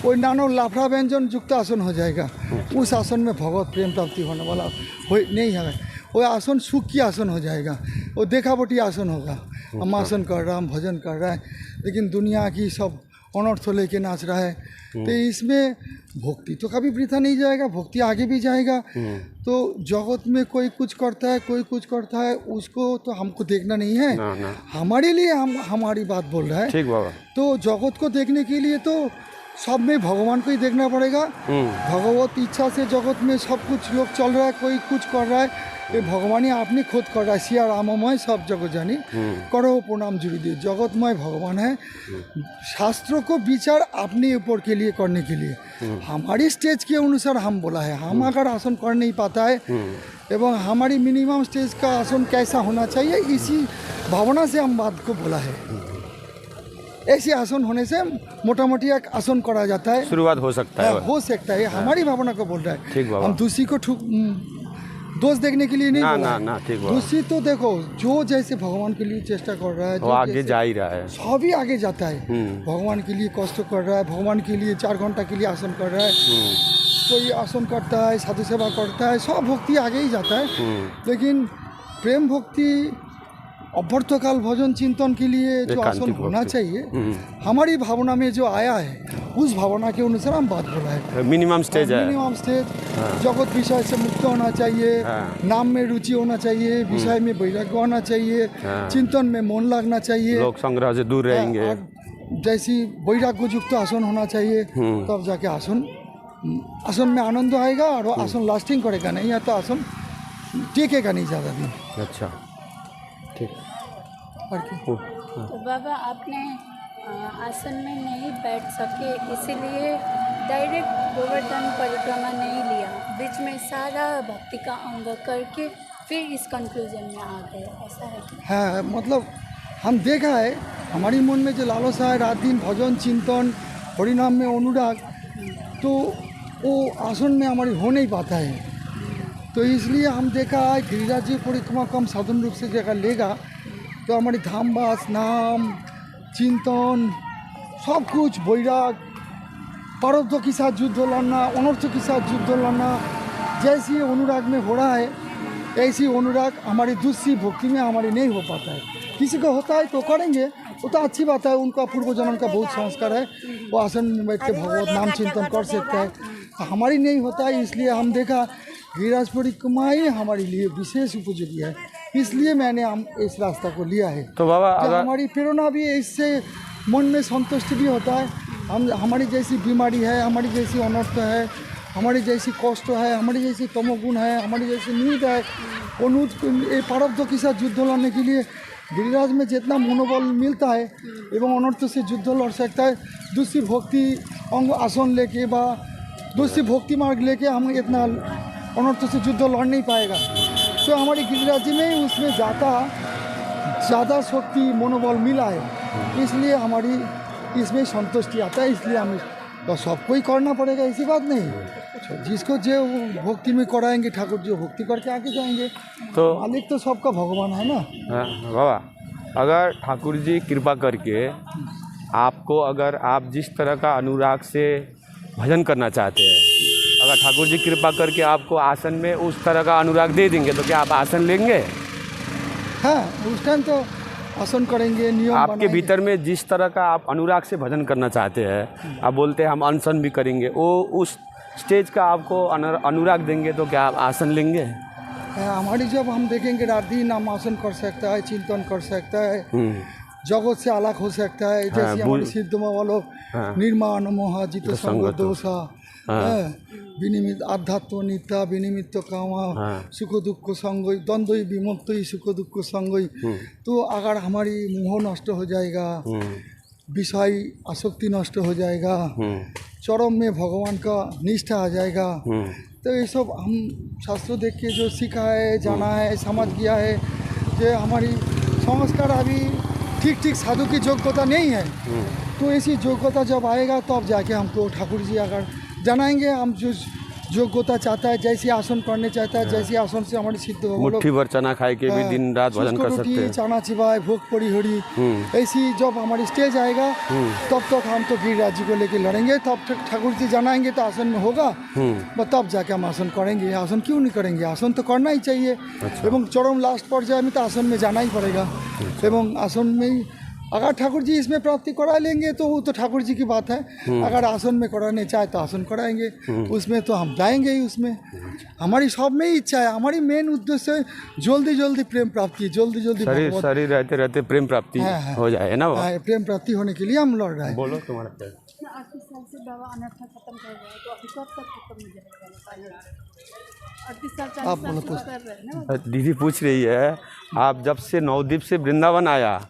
कोई नानो लाफड़ा व्यंजन युक्त आसन हो जाएगा। उस आसन में भगवत प्रेम प्राप्ति होने वाला नहीं है, वो आसन सुख की आसन हो जाएगा, वो देखावटी आसन होगा। हम आसन कर रहा, हम भजन कर रहा है, लेकिन दुनिया की सब अनर्थ लेके नाच रहा है। तो इसमें भक्ति तो कभी वृथा नहीं जाएगा, भक्ति आगे भी जाएगा। तो जगत में कोई कुछ करता है, कोई कुछ करता है, उसको तो हमको देखना नहीं है। हमारे लिए हम हमारी बात बोल रहा है। ठीक बाबा। तो जगत को देखने के लिए तो सब में भगवान को ही देखना पड़ेगा। भगवत इच्छा से जगत में सब कुछ लोग चल रहा है, कोई कुछ कर रहा है, ये भगवान ही आपने खुद कर रहा है। सिया राममय सब जगत जानी, करो प्रणाम जुड़ी दे, जगतमय भगवान है। शास्त्रों को विचार अपने ऊपर के लिए करने के लिए हमारी स्टेज के अनुसार हम बोला है। हम अगर आसन कर नहीं पाता है एवं हमारी मिनिमम स्टेज का आसन कैसा होना चाहिए, इसी भावना से हम बात को बोला है। ऐसे आसन होने से मोटा मोटी एक आसन करा जाता है, शुरुआत हो सकता है, हो सकता है। हमारी भावना को बोल रहा है। ठीक बाबा। हम दूसरी को दोष देखने के लिए नहीं बोला है। ना, ठीक बाबा। दूसरी तो देखो, जो जैसे भगवान के लिए चेष्टा कर रहा है, वो आगे जा ही रहा है, सभी आगे जाता है। भगवान के लिए कष्ट कर रहा है, भगवान के लिए 4 घंटा के लिए आसन कर रहा है, कोई आसन करता है, साधु सेवा करता है, सब भक्ति आगे ही जाता है। लेकिन प्रेम भक्ति अभ्यर्थकाल भजन चिंतन के लिए जो आसन होना चाहिए, हमारी भावना में जो आया है, उस भावना के अनुसार हम बात बोला है। मिनिमम स्टेज है, मिनिमम स्टेज। जगत विषय से मुक्त होना चाहिए, नाम में रुचि होना चाहिए, विषय में वैराग्य होना चाहिए, चिंतन में मन लगना चाहिए, लोक संग्रह से दूर रहेंगे, जैसी वैराग्य युक्त आसन होना चाहिए। तब जाके आसन में आनंद आएगा और आसन लास्टिंग करेगा, नहीं या तो आसन टिकेगा नहीं ज़्यादा दिन। अच्छा, ठीक। तो बाबा आपने आसन में नहीं बैठ सके, इसीलिए डायरेक्ट गोवर्धन परिक्रमा नहीं लिया, बीच में सारा भक्ति का अंग करके फिर इस कंक्लूजन में आ गए, ऐसा है क्या? हाँ, मतलब हम देखा है हमारी मन में जो लालसा है, रात दिन भजन चिंतन हरिनाम में अनुराग, तो वो आसन में हमारी हो नहीं पाता है। तो इसलिए हम देखा गिरिराज जी परिक्रमा को हम साधारण रूप से जगह लेगा तो हमारी धामबास नाम चिंतन सब कुछ वैराग प्रारब्ध के साथ युद्ध लड़ना अनर्थ के साथ युद्ध लड़ना जैसी अनुराग में हो रहा है ऐसी अनुराग हमारी दूसरी भक्ति में हमारी नहीं हो पाता है। किसी को होता है तो करेंगे वो तो अच्छी बात है, उनका पूर्व जन्म का बहुत संस्कार है, वो आसन में बैठ के भगवत नाम चिंतन कर सकता है। तो हमारी नहीं होता है, इसलिए हम देखा गिरिराज परिक्रमा ही हमारे लिए विशेष उपयोगी है, इसलिए मैंने हम इस रास्ता को लिया है। तो बाबा अगर हमारी प्रेरणा भी इससे मन में संतुष्टि भी होता है। हम हमारी जैसी बीमारी है, हमारी जैसी अनर्थ है, हमारी जैसी कष्ट है, हमारी जैसी तमोगुण है, हमारी जैसी नींद है, वो ये प्रारब्ध के साथ युद्ध लड़ने के लिए गिरिराज में जितना मनोबल मिलता है एवं अनर्थ से युद्ध लड़ सकता है। दूसरी भक्ति अंग आसन लेके व दूसरी भक्ति मार्ग लेके हम इतना अनर्थ से युद्ध लड़ नहीं पाएगा। तो हमारी गिरिराज जी में उसमें ज़्यादा शक्ति मनोबल मिला है, इसलिए हमारी इसमें संतुष्टि आता है। इसलिए हम तो सबको ही करना पड़ेगा, ऐसी बात नहीं। जिसको जो भक्ति में कराएंगे ठाकुर जी भक्ति करके आगे जाएंगे। तो मालिक तो सबका भगवान है ना। हाँ बाबा, अगर ठाकुर जी कृपा करके आपको अगर आप जिस तरह का अनुराग से भजन करना चाहते हैं, अगर ठाकुर जी कृपा करके आपको आसन में उस तरह का अनुराग दे देंगे तो क्या आप आसन लेंगे? हाँ, उस टाइम तो आसन करेंगे, नियम आपके बनाएंगे। भीतर में जिस तरह का आप अनुराग से भजन करना चाहते हैं, आप बोलते हैं हम अनशन भी करेंगे, वो उस स्टेज का आपको अनुराग देंगे तो क्या आप आसन लेंगे? हमारी जब हम देखेंगे रात दिन हम आसन कर सकता है, चिंतन कर सकता है, जगत से अलग हो सकता है। जैसे हमारे सिद्ध बाबा लोग निर्माण मोह जित संग दोषा विनिमित आध्यात्म नित्या विनिमित्त कामा सुख दुख संगई द्वंद्व विमुक्त सुख दुख संगई। तो अगर हमारी मोह नष्ट हो जाएगा, विषय आसक्ति नष्ट हो जाएगा, चरम में भगवान का निष्ठा आ जाएगा, तो ये सब हम शास्त्रों देख के जो सीखा है, जाना है, समझ गया है कि हमारी संस्कार अभी ठीक साधु की योग्यता नहीं है। तो ऐसी योग्यता जब आएगा तब तो जाके हमको ठाकुर जी अगर जनाएंगे हम जो योग्यता चाहता है, जैसे आसन करने चाहता है, जैसे आसन से हमारी सिद्ध हो, मुट्ठी भर चना खाए के भी दिन रात भजन कर सकते हैं, चना चिबाए भोग पड़ी हड़ी। ऐसी जब हमारी स्टेज आएगा तब तक हम तो गिरिराज जी को लेके लड़ेंगे, तब तक ठाकुर जी जनाएंगे तो आसन में होगा, तब जाके हम आसन करेंगे। आसन क्यों नहीं करेंगे, आसन तो करना ही चाहिए। एवं चरम लास्ट पर्याय में तो आसन में जाना ही पड़ेगा। एवं आसन में ही अगर ठाकुर जी इसमें प्राप्ति करा लेंगे तो वो तो ठाकुर जी की बात है। अगर आसन में कराने चाहे तो आसन कराएंगे, उसमें तो हम जाएंगे ही। उसमें हमारी सब में ही इच्छा है, हमारी मेन उद्देश्य है जल्दी प्रेम प्राप्ति, जल्दी शरीर रहते रहते प्रेम प्राप्ति हो जाए ना। प्रेम प्राप्ति होने के लिए हम लड़ रहे हैं। बोलो तुम्हारा 38 साल से बाबा अनर्थ खत्म कर रहे हैं, तो अभी कब तक खत्म हो जाएगा? 38 साल 40 साल से कर रहे हैं ना। दीदी पूछ रही है, आप जब से नवद्वीप से वृंदावन आया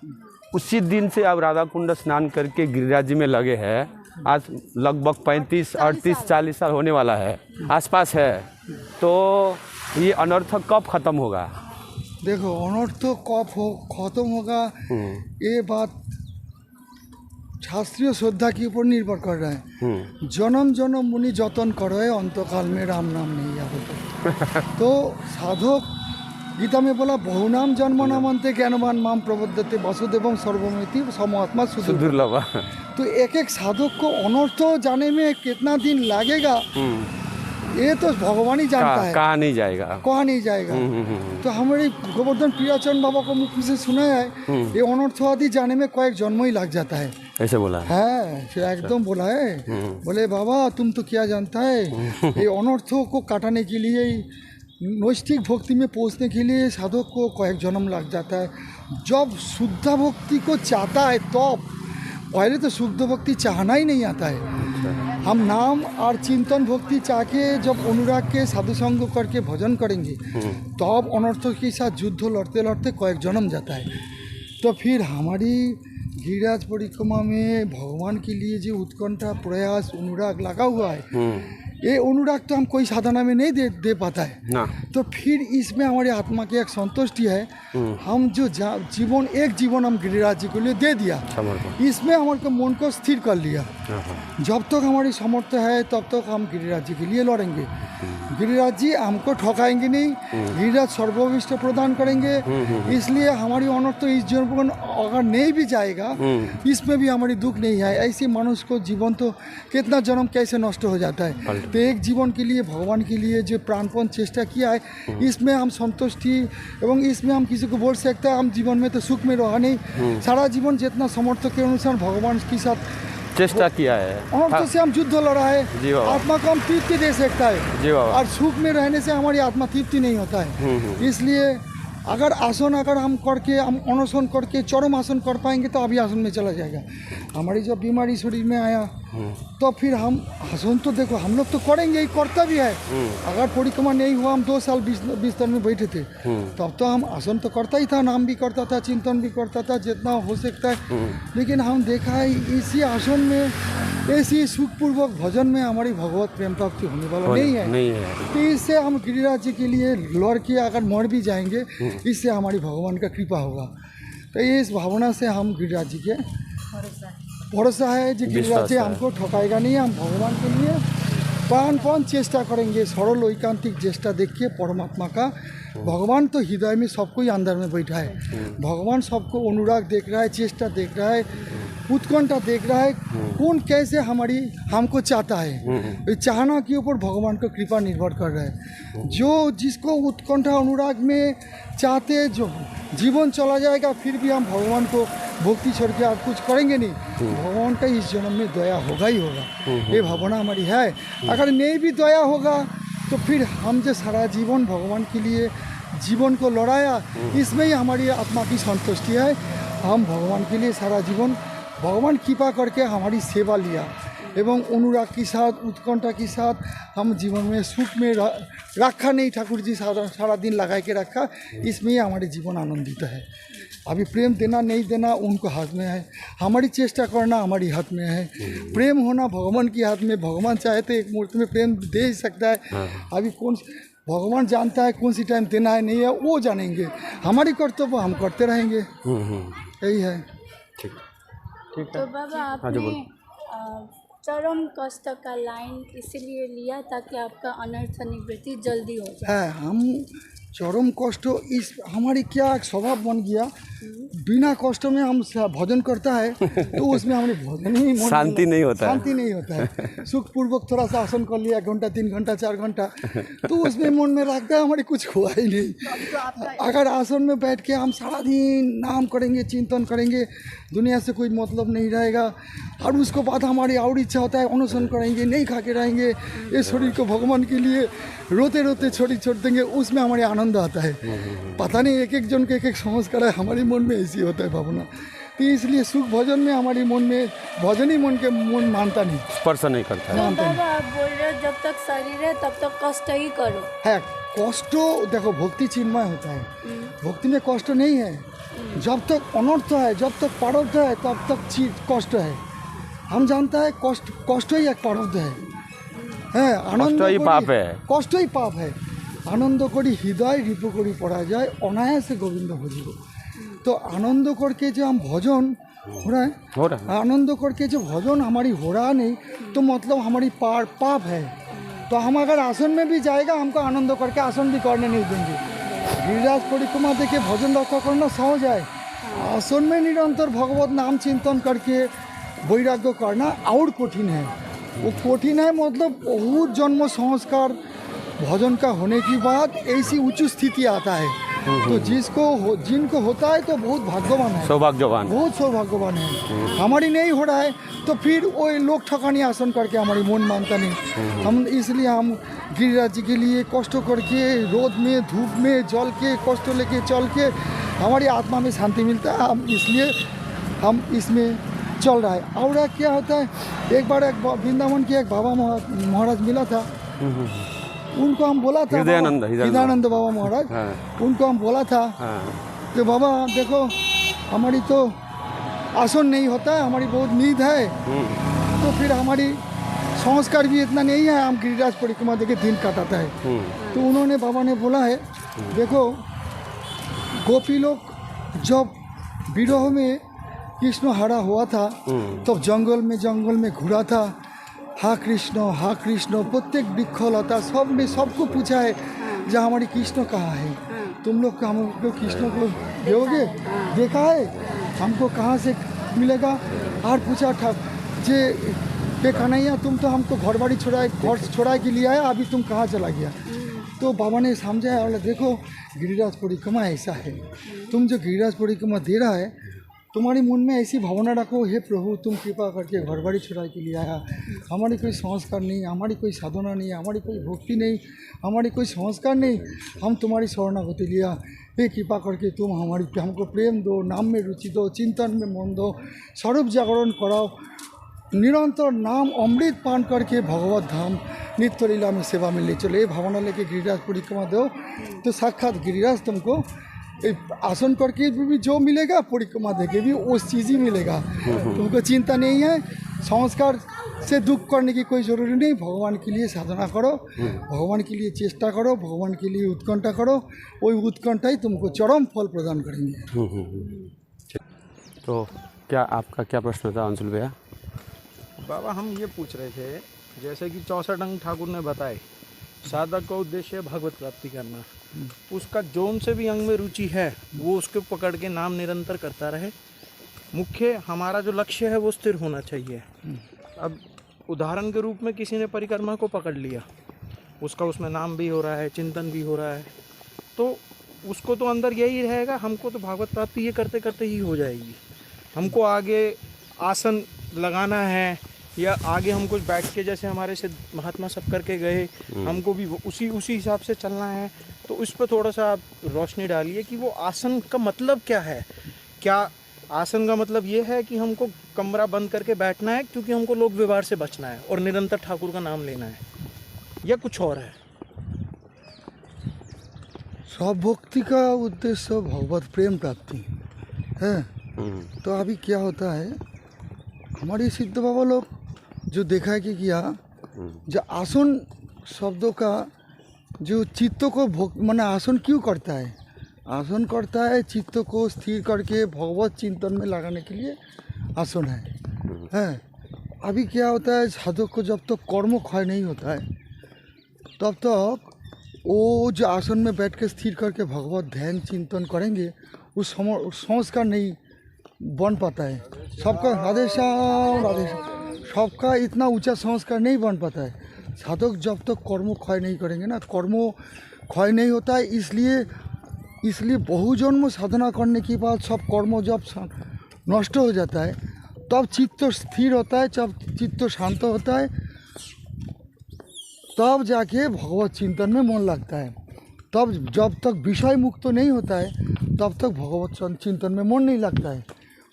उसी दिन से आप राधा कुंड स्नान करके गिरिराज जी में लगे हैं, आज लगभग 35, 38, 40 साल होने वाला है, आसपास है, तो ये अनर्थ कब खत्म होगा? देखो अनर्थ तो कब खत्म होगा ये बात शास्त्रीय श्रद्धा के ऊपर निर्भर कर रहा है। जन्म जन्म मुनि जतन करो है, अंतकाल में राम नाम नहीं आवे। तो साधक गीता में बोला बहुनाम जन्म नामंते ज्ञानवान माम प्रबोधते वासुदेवम सर्वमिति समात्मा सुदुर्लभ। तो एक साधक को अनर्थ जाने में कितना दिन लगेगा ये तो भगवान ही जानता है, कहाँ नहीं जाएगा। तो हमारे गोवर्धन प्रियाचरण बाबा को मुख से सुना है ये अनर्थ आदि जाने में कয়েক जन्म ही लग जाता है, ऐसे बोला है। फिर एकदम बोला है, बोले बाबा तुम तो क्या जानता है, ये अनर्थों को काटाने के लिए नैष्ठिक भक्ति में पहुंचने के लिए साधक को कয়েক जन्म लग जाता है। जब शुद्ध भक्ति को चाहता है तब, पहले तो शुद्ध भक्ति चाहना ही नहीं आता है। हम नाम और चिंतन भक्ति चाह के जब अनुराग के साधु संग करके भजन करेंगे तब अनर्थों के साथ युद्ध लड़ते लड़ते कয়েক जन्म जाता है। तो फिर हमारी गिरिराज परिक्रमा में भगवान के लिए जो उत्कंठा प्रयास अनुराग लगा हुआ है, ये अनुराग तो हम कोई साधना में नहीं दे पाता है ना। तो फिर इसमें हमारी आत्मा की एक संतुष्टि है। हम जो जीवन एक जीवन हम गिरिराज जी के लिए दे दिया, इसमें हमारे मन को स्थिर कर लिया। जब तक हमारी सामर्थ्य है तब तक हम गिरिराज जी के लिए लड़ेंगे। गिरिराज जी हमको ठकाएंगे नहीं, गिरिराज सर्वोविष्ट प्रदान करेंगे। इसलिए हमारी अनर्थ तो इस जीवन अगर नहीं भी जाएगा, इसमें भी हमारी दुख नहीं है। ऐसे मनुष्य को जीवन तो कितना जन्म कैसे नष्ट हो जाता है। तो एक जीवन के लिए भगवान के लिए जो प्राणपण चेष्टा किया है, इसमें हम संतुष्टि एवं इसमें हम किसी को बोल सकते हैं हम जीवन में तो सुख में रहा नहीं। सारा जीवन जितना सामर्थ्य के अनुसार भगवान के साथ चेष्टा किया है, अनर्थ से हम युद्ध लड़ा है। जी बाबा। आत्मा को हम तृप्ति दे सकता है। जी बाबा। और सुख में रहने से हमारी आत्मा तृप्ति नहीं होता है। इसलिए अगर आसन अगर हम करके हम अनशन करके चरम आसन कर पाएंगे तो अभी आसन में चला जाएगा। हमारी जब बीमारी शरीर में आया तो फिर हम आसन तो देखो हम लोग तो करेंगे ही, करता भी है। अगर परिक्रमा नहीं हुआ, हम 2 साल बिस्तर में बैठे थे, तब तो हम आसन तो करता ही था, नाम भी करता था, चिंतन भी करता था जितना हो सकता है। लेकिन हम देखा है इसी आसन में ऐसी सुखपूर्वक भजन में हमारी भगवत प्रेम प्राप्ति होने वाला नहीं है। तो इससे हम गिरिराज जी के लिए लड़ के अगर मर भी जाएंगे, इससे हमारी भगवान का कृपा होगा। तो इस भावना से हम गिरिराज जी के भरोसा है कि गिरिराज जी हमको ठकाएगा नहीं। हम भगवान के लिए प्राणपण चेष्टा करेंगे, सरल ऐकांतिक चेष्टा देखिए परमात्मा का। भगवान तो हृदय में सबको ही अंदर में बैठा है। भगवान सबको अनुराग देख रहा है, चेष्टा देख रहा है, उत्कंठा देख रहा है, कौन कैसे हमको चाहता है। चाहना के ऊपर भगवान का कृपा निर्भर कर रहा है। जो जिसको उत्कंठा अनुराग में चाहते जो जीवन चला जाएगा, फिर भी हम भगवान को भक्ति छोड़ के आप कुछ करेंगे नहीं। भगवान का इस जन्म में दया होगा ही होगा, ये भावना हमारी है। अगर नहीं भी दया होगा तो फिर हम जो सारा जीवन भगवान के लिए जीवन को लड़ाया, इसमें ही हमारी आत्मा की संतुष्टि है। हम भगवान के लिए सारा जीवन भगवान कृपा करके हमारी सेवा लिया एवं अनुराग के साथ उत्कंठा के साथ हम जीवन में सुख में रखा नहीं। ठाकुर जी सारा दिन लगा के रखा, इसमें ही हमारे जीवन आनंदित है। अभी प्रेम देना नहीं देना उनको हाथ में है, हमारी चेष्टा करना हमारी हाथ में है। प्रेम होना भगवान के हाथ में। भगवान चाहे तो एक मुहूर्त में प्रेम दे ही सकता है। अभी कौन भगवान जानता है कौन सी टाइम देना है नहीं है, वो जानेंगे। हमारी कर्तव्य हम करते रहेंगे, यही है। ठीक तो बाबा आपने चरम कष्ट का लाइन इसलिए लिया ताकि आपका अनर्थ निवृत्ति जल्दी हो जाए। है हम चरम कष्ट इस हमारी क्या एक स्वभाव बन गया, बिना कष्ट में हम भजन करता है तो उसमें हमारे भजन ही शांति नहीं होता है। शांति नहीं होता है। सुखपूर्वक थोड़ा सा आसन कर लिया, 1 घंटा 3 घंटा 4 घंटा, तो उसमें मन में रखता है हमारे कुछ हुआ ही नहीं। अगर आसन में बैठ के हम सारा दिन नाम करेंगे, चिंतन करेंगे, दुनिया से कोई मतलब नहीं रहेगा। और उसको बाद हमारी और इच्छा होता है अनुसरण करेंगे, नहीं खा के रहेंगे, ये शरीर को भगवान के लिए रोते रोते छोड़ देंगे, उसमें हमारे आनंद आता है। पता नहीं एक एक जन के एक एक संस्कार है, हमारे मन में ऐसी होता है भावना। तो इसलिए सुख भजन में हमारी मन में भजन ही मन मानता नहीं, स्पर्श नहीं करता है। तो बाबा आप बोल रहे हो जब तक शरीर है तब तक कष्ट ही करो। है कष्ट देखो भक्ति चिन्मय होता है, भक्ति में कष्ट नहीं है। जब तक अनर्थ है, जब तक प्रारब्ध है, तब तक कष्ट है। हम जानता है कष्ट ही एक प्रारब्ध है। आनंद ही पाप है, कष्ट ही पाप है। आनंद करी हृदय रिपु करी पड़ा जाए अनायासे गोविंद भजिब। तो आनंद करके जो हम भजन हो रहा है, आनंद करके जो भजन हमारी हो रहा नहीं, तो मतलब हमारी पाप है। तो हम अगर आसन में भी जाएगा, हमको आनंद करके आसन भी करने नहीं देंगे। गिरिराज परिक्रमा देके भजन रक्षा करना सहज है। आसन में निरंतर भगवत नाम चिंतन करके वैराग्य करना और कठिन है। वो कठिन है मतलब बहुत जन्म संस्कार भजन का होने के बाद ऐसी उच्च स्थिति आता है। तो जिनको होता है तो बहुत भाग्यवान है, सौभाग्यवान, बहुत सौभाग्यवान है। हमारी नहीं हो रहा है तो फिर वो लोग ठकानी आसन करके हमारी मन मानता नहीं। हम इसलिए हम गिरिराज जी के लिए कष्ट करके रोद में धूप में जल के कष्ट लेके चल के हमारी आत्मा में शांति मिलता है। हम इसलिए हम इसमें चल रहा है। और क्या होता है, एक बार एक वृंदावन के एक बाबा महाराज मिला था, उनको हम बोला था हृदयानंद बाबा महाराज, उनको हम बोला था कि बाबा देखो हमारी तो आसन नहीं होता है, हमारी बहुत नींद है, तो फिर हमारी संस्कार भी इतना नहीं है, हम गिरिराज परिक्रमा देके दिन काटाता है। तो उन्होंने बाबा ने बोला है, देखो गोपी लोग जब विरह में कृष्ण हरा हुआ था तब जंगल में घूरा था, हा कृष्ण प्रत्येक वृक्ष लता सब में सबको पूछा है जो हमारी कृष्ण कहाँ है, तुम लोग हम लोग कृष्ण को दोगे, देखा है हमको कहाँ से मिलेगा। और पूछा था जे कन्हैया तुम तो हमको घर छोड़ा के लिए आया, अभी तुम कहाँ चला गया। तो बाबा ने समझाया, बोला देखो गिरिराज परिक्रमा ऐसा है, तुम जो गिरिराज परिक्रमा दे रहा है तुम्हारी मन में ऐसी भावना रखो, हे प्रभु तुम कृपा करके घर बाड़ी छुड़ा के लिए आया, हमारी कोई संस्कार नहीं, हमारी कोई साधना नहीं, हमारी कोई भक्ति नहीं, हमारी कोई संस्कार नहीं, हम तुम्हारी शरणागति लिया, हे कृपा करके तुम हमको प्रेम दो, नाम में रुचि दो, चिंतन में मन दो, स्वरूप जागरण कराओ, निरंतर नाम अमृत पान करके भगवत धाम नित्य लीला में सेवा में ले चलो। ये भावना लेके गिरिराज परिक्रमा दो तो साक्षात गिरिराज तुमको आसन करके भी जो मिलेगा, परिक्रमा देके भी उस चीज़ ही मिलेगा। तुमको चिंता नहीं है, संस्कार से दुख करने की कोई ज़रूरी नहीं, भगवान के लिए साधना करो, भगवान के लिए चेष्टा करो, भगवान के लिए उत्कंठा करो, वही उत्कंठा ही तुमको चरम फल प्रदान करेंगे। तो क्या आपका क्या प्रश्न था अंशुल भैया? बाबा हम ये पूछ रहे थे, जैसे कि 64 अंग ठाकुर ने बताए, साधक का उद्देश्य है भगवत प्राप्ति करना, उसका जोन से भी अंग में रुचि है वो उसके पकड़ के नाम निरंतर करता रहे। मुख्य हमारा जो लक्ष्य है वो स्थिर होना चाहिए। अब उदाहरण के रूप में किसी ने परिक्रमा को पकड़ लिया, उसका उसमें नाम भी हो रहा है, चिंतन भी हो रहा है, तो उसको तो अंदर यही रहेगा, हमको तो भागवत प्राप्ति ये करते करते ही हो जाएगी। हमको आगे आसन लगाना है या आगे हम कुछ बैठ के जैसे हमारे से महात्मा सब करके गए, हमको भी उसी हिसाब से चलना है। तो उस पर थोड़ा सा आप रोशनी डालिए कि वो आसन का मतलब क्या है। क्या आसन का मतलब ये है कि हमको कमरा बंद करके बैठना है क्योंकि हमको लोक व्यवहार से बचना है और निरंतर ठाकुर का नाम लेना है, या कुछ और है? सब भक्ति का उद्देश्य भगवत प्रेम प्राप्ति है। तो अभी क्या होता है, हमारे सिद्ध बाबा लोग जो देखा कि किया, जो आसन शब्दों का जो चित्त को माने आसन क्यों करता है, आसन करता है चित्त को स्थिर करके भगवत चिंतन में लगाने के लिए आसन है। अभी क्या होता है, साधक को जब तक कर्म क्षय नहीं होता है तब तक वो जो आसन में बैठ के स्थिर करके भगवत ध्यान चिंतन करेंगे उस संस्कार नहीं बन पाता है। सबका राधेश्याम सबका इतना ऊंचा संस्कार नहीं बन पाता है। साधक जब तक कर्म क्षय नहीं करेंगे ना, कर्म क्षय नहीं होता है। इसलिए बहुजन्म साधना करने के बाद सब कर्म जब नष्ट हो जाता है तब चित्त स्थिर होता है, जब चित्त शांत होता है तब जाके भगवत चिंतन में मन लगता है। तब जब तक विषय मुक्त नहीं होता है तब तक भगवत चिंतन में मन नहीं लगता है।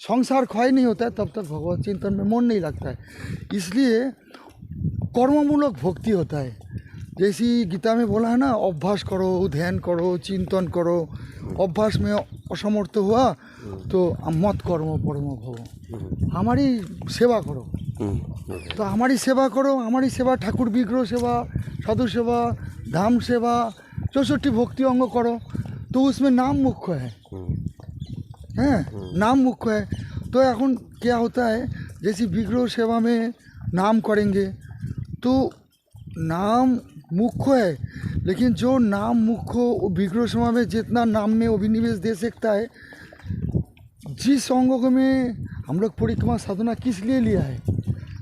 संसार क्षय नहीं होता है तब तक भगवत चिंतन में मन नहीं लगता है। इसलिए कर्ममूलक भक्ति होता है। जैसी गीता में बोला है ना, अभ्यास करो, ध्यान करो, चिंतन करो, अभ्यास में असमर्थ हुआ तो मत कर्म परमो भव, हमारी सेवा करो। तो हमारी सेवा करो, हमारी सेवा ठाकुर विग्रह सेवा, साधु सेवा, धाम सेवा, 64 भक्ति अंग करो। तो उसमें नाम मुख्य है, नाम मुख्य है। तो এখন क्या होता है, जैसे विग्रह सेवा में नाम करेंगे तो नाम मुख्य है, लेकिन जो नाम मुख्य विग्रह सेवा में जितना नाम में अभिनिवेश दे सकता है, जिस अंगों में हम लोग परिक्रमा साधना किस लिए लिया है,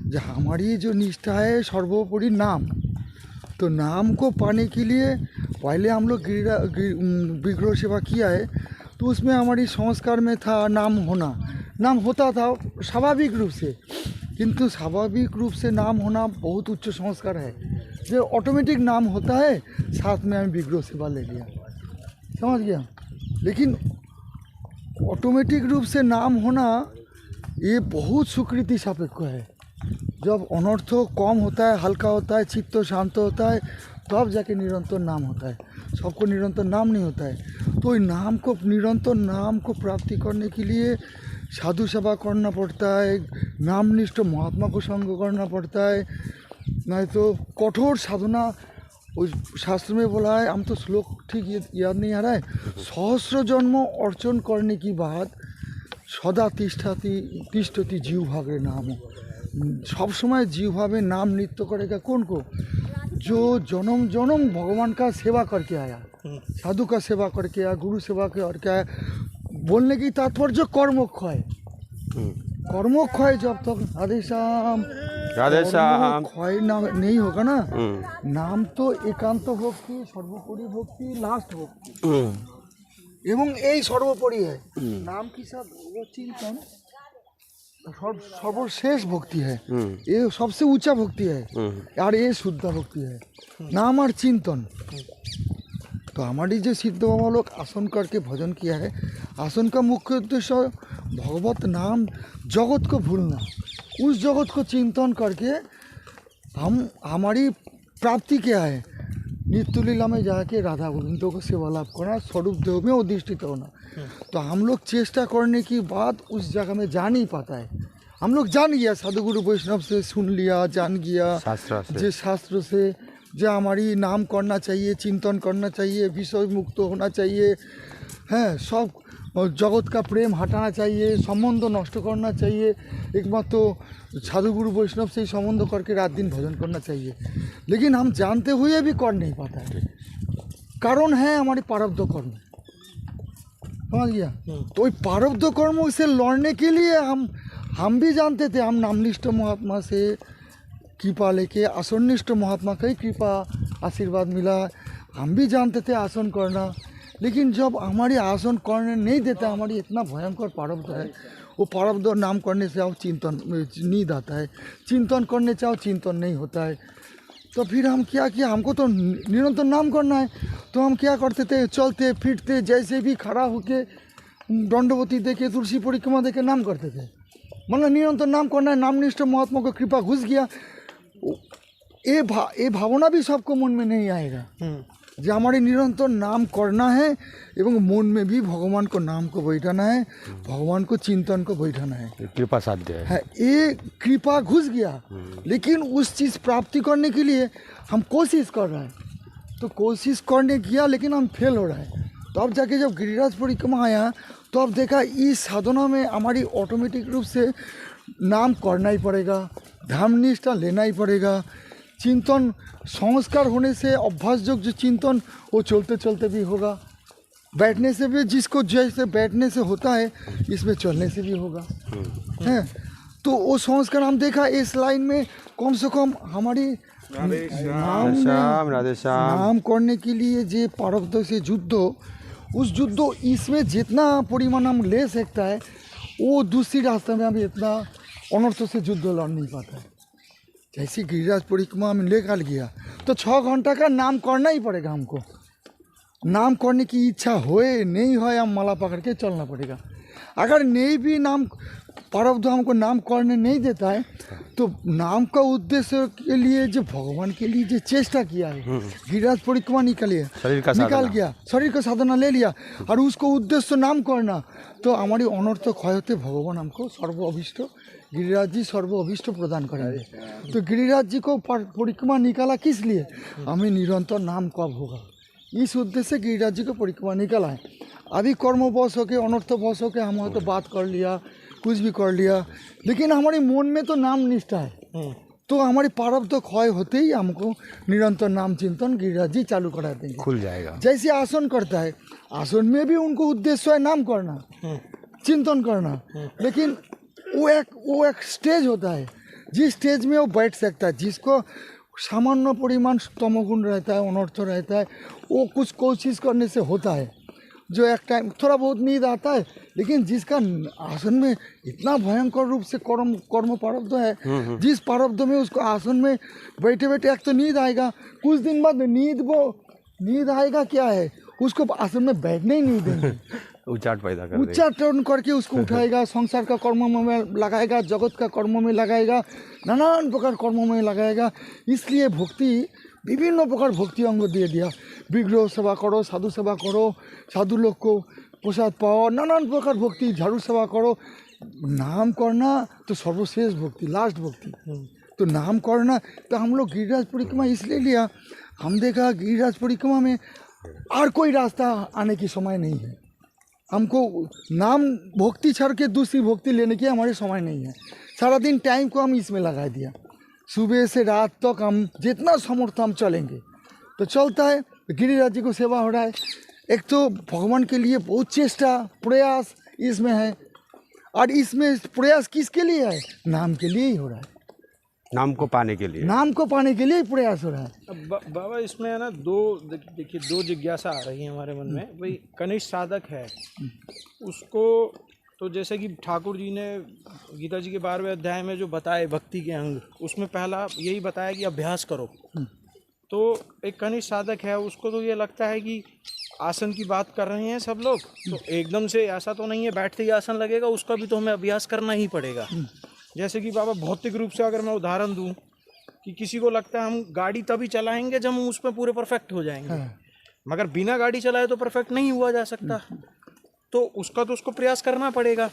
जहाँ हमारी जो निष्ठा है सर्वोपरि नाम। तो नाम को पाने के लिए पहले हम लोग विग्रह सेवा किया है, तो उसमें हमारी संस्कार में था नाम होना, नाम होता था स्वाभाविक रूप से, किंतु स्वाभाविक रूप से नाम होना बहुत उच्च संस्कार है। जो ऑटोमेटिक नाम होता है, साथ में हमें विग्रह सेवा ले लिया, समझ गया। लेकिन ऑटोमेटिक रूप से नाम होना ये बहुत स्वीकृति सापेक्ष है। जब अनर्थ कम होता है, हल्का होता है, चित्त शांत होता है, तब जाके निरंतर नाम होता है। सबको निरंतर नाम नहीं होता है। तो नाम को निरंतर नाम को प्राप्ति करने के लिए साधु सेवा करना पड़ता है, नामनिष्ठ महात्मा को संग करना पड़ता है, नहीं तो कठोर साधना। उस शास्त्र में बोला है, हम तो श्लोक ठीक याद नहीं आ रहा है, सहस्र जन्म अर्चन करने की बाद सदा तिष्ठति जीव भावे नाम। सब समय जीव भावे नाम नृत्य करेगा कौन को? जो जन्म जन्म भगवान का सेवा करके आया, साधु का सेवा करके आया, गुरु सेवा करके आया। बोलने की तात्पर्य कर्मोक्षय। कर्मोक्षय जब तक राधे श्याम क्षय नाम नहीं होगा ना, नाम तो एकांत भक्ति, सर्वोपरि भक्ति, लास्ट भक्ति एवं यही सर्वोपरि है। नाम की साथ भगवत चिंतन सर्वश्रेष्ठ भक्ति है, ये सबसे ऊंचा भक्ति है और ये शुद्ध भक्ति है, नाम और चिंतन। तो हमारी जो सिद्ध बाबा लोग आसन करके भजन किया है, आसन का मुख्य उद्देश्य भगवत नाम, जगत को भूलना, उस जगत को चिंतन करके हम हमारी प्राप्ति क्या है, नित्य लीला में जाके राधा गोविंदों को सेवा लाभ करना, स्वरूप देव में अधिष्ठित होना। तो हम लोग चेष्टा करने की बाद उस जगह में जा नहीं पाता है। हम लोग जान गया, साधु गुरु वैष्णव से सुन लिया, जान गया शास्त्र से जो हमारी नाम करना चाहिए, चिंतन करना चाहिए, विषय मुक्त होना चाहिए, हैं सब जगत का प्रेम हटाना चाहिए, संबंध नष्ट करना चाहिए, एकमात्र तो साधु गुरु वैष्णव से ही संबंध करके रात दिन भजन करना चाहिए। लेकिन हम जानते हुए भी कर नहीं पाता है, कारण है हमारे प्रारब्ध कर्म। समझ गया? तो वही प्रारब्ध कर्म से लड़ने के लिए हम भी जानते थे, हम नामनिष्ठ महात्मा से कृपा लेके, आसननिष्ठ महात्मा का ही कृपा आशीर्वाद मिला, हम भी जानते थे आसन करना। लेकिन जब हमारी आसन करने नहीं देता, हमारी इतना भयंकर प्रारब्ध है, वो प्रारब्ध नाम करने से आओ चिंतन नींद आता है, चिंतन करने चाहो चिंतन नहीं होता है। तो फिर हम क्या किया, हमको तो निरंतर नाम करना है, तो हम क्या करते थे, चलते फिरते जैसे भी खड़ा होके दंडवती देके, तुलसी परिक्रमा देके नाम करते थे। मतलब निरंतर नाम करना है, नामनिष्ठ महात्मा को कृपा घुस गया। ये भावना भी सबको मन में नहीं आएगा जो हमारे निरंतर नाम करना है एवं मन में भी भगवान को नाम को बैठाना है, भगवान को चिंतन को बैठाना है, कृपा साध्य है। ये कृपा घुस गया, लेकिन उस चीज़ प्राप्ति करने के लिए हम कोशिश कर रहे हैं। तो कोशिश करने किया लेकिन हम फेल हो रहा है। तो अब जाके जब गिरिराज परिक्रमा आया तो अब देखा इस साधना में हमारी ऑटोमेटिक रूप से नाम करना ही पड़ेगा, ध्यान निष्ठा लेना ही पड़ेगा, चिंतन संस्कार होने से अभ्यास जो चिंतन वो चलते चलते भी होगा, बैठने से भी जिसको जैसे बैठने से होता है इसमें चलने से भी होगा, है। तो वो संस्कार हम देखा इस लाइन में कम से कम हमारी नाम करने के लिए जो प्रारब्ध से युद्ध, उस युद्ध इसमें जितना परिमाण हम ले सकता है वो दूसरी रास्ते में हमें इतना अनर्थ से युद्ध लड़ नहीं पाता है। जैसे गिरिराज परिक्रमा में लेकर गया तो 6 घंटा का नाम करना ही पड़ेगा हमको। नाम करने की इच्छा होए नहीं होए हम माला पकड़ के चलना पड़ेगा। अगर नहीं भी नाम प्रारब्ध हमको नाम करने नहीं देता है तो नाम का उद्देश्य के लिए जो भगवान के लिए जो चेष्टा किया है, गिरिराज परिक्रमा निकाल गया, शरीर का साधना ले लिया और उसको उद्देश्य नाम करना, तो हमारी अनर्थ क्षय होते भगवान हमको सर्व अभिष्ट गिरिराज जी सर्व अभिष्ट प्रदान करेंगे। तो गिरिराज जी को परिक्रमा निकाला किस लिए, हमें निरंतर नाम कब होगा, इस उद्देश्य से गिरिराज जी को परिक्रमा निकाला है। अभी कर्मवश होके अनर्थवश होके हम तो बात कर लिया, कुछ भी कर लिया, लेकिन हमारे मन में तो नाम निष्ठा है, तो हमारी प्रारब्ध क्षय होते ही हमको निरंतर नाम चिंतन गिरिराज जी चालू करा देंगे, खुल जाएगा। जैसे आसन करता है, आसन में भी उनको उद्देश्य है नाम करना, चिंतन करना, लेकिन वो एक स्टेज होता है जिस स्टेज में वो बैठ सकता है। जिसको सामान्य परिमाण तमोगुण रहता है, अनर्थ रहता है, वो कुछ कोशिश करने से होता है, जो एक टाइम थोड़ा बहुत नींद आता है, लेकिन जिसका आसन में इतना भयंकर रूप से कर्म प्रारब्ध है, जिस प्रारब्ध में उसको आसन में बैठे बैठे एक तो नींद आएगा, कुछ दिन बाद नींद आएगा क्या है, उसको आसन में बैठने ही नहीं देंगे, उच्चाटन करके उसको उठाएगा, संसार का कर्म में लगाएगा, जगत का कर्म में लगाएगा, नानान प्रकार कर्मों में लगाएगा। इसलिए भक्ति विभिन्न प्रकार भक्ति अंग दे दिया, विग्रह सेवा करो, साधु सेवा करो, साधु लोग को प्रसाद पाओ, नानान प्रकार भक्ति, झाड़ू सेवा करो, नाम करना तो सर्वश्रेष्ठ भक्ति, लास्ट भक्ति। तो नाम करना, तो हम लोग गिरिराज परिक्रमा इसलिए लिया, हम देखा गिरिराज परिक्रमा में और कोई रास्ता आने की समय नहीं है, हमको नाम भक्ति छोड़ के दूसरी भक्ति लेने की हमारे समय नहीं है। सारा दिन टाइम को हम इसमें लगा दिया, सुबह से रात तक हम जितना समर्थ हम चलेंगे तो चलता है। गिरिराज जी को सेवा हो रहा है, एक तो भगवान के लिए बहुत चेष्टा प्रयास इसमें है, और इसमें प्रयास किसके लिए है? नाम के लिए ही हो रहा है, नाम को पाने के लिए, नाम को पाने के लिए ही प्रयास हो रहा है। अब बाबा इसमें है ना देखिए दो जिज्ञासा आ रही है हमारे मन में। भाई कनिष्ठ साधक है, उसको तो जैसे कि ठाकुर जी ने गीता जी के 12वें अध्याय में जो बताए भक्ति के अंग, उसमें पहला यही बताया कि अभ्यास करो। तो एक कनिष्ठ साधक है, उसको तो ये लगता है कि आसन की बात कर रहे हैं सब लोग, तो एकदम से ऐसा तो नहीं है बैठते ही आसन लगेगा, उसका भी तो हमें अभ्यास करना ही पड़ेगा। जैसे कि बाबा भौतिक रूप से अगर मैं उदाहरण दूं कि किसी को लगता है हम गाड़ी तभी चलाएंगे जब हम उसमें पूरे परफेक्ट हो जाएंगे, मगर बिना गाड़ी चलाए तो परफेक्ट नहीं हुआ जा सकता, तो उसको प्रयास करना पड़ेगा।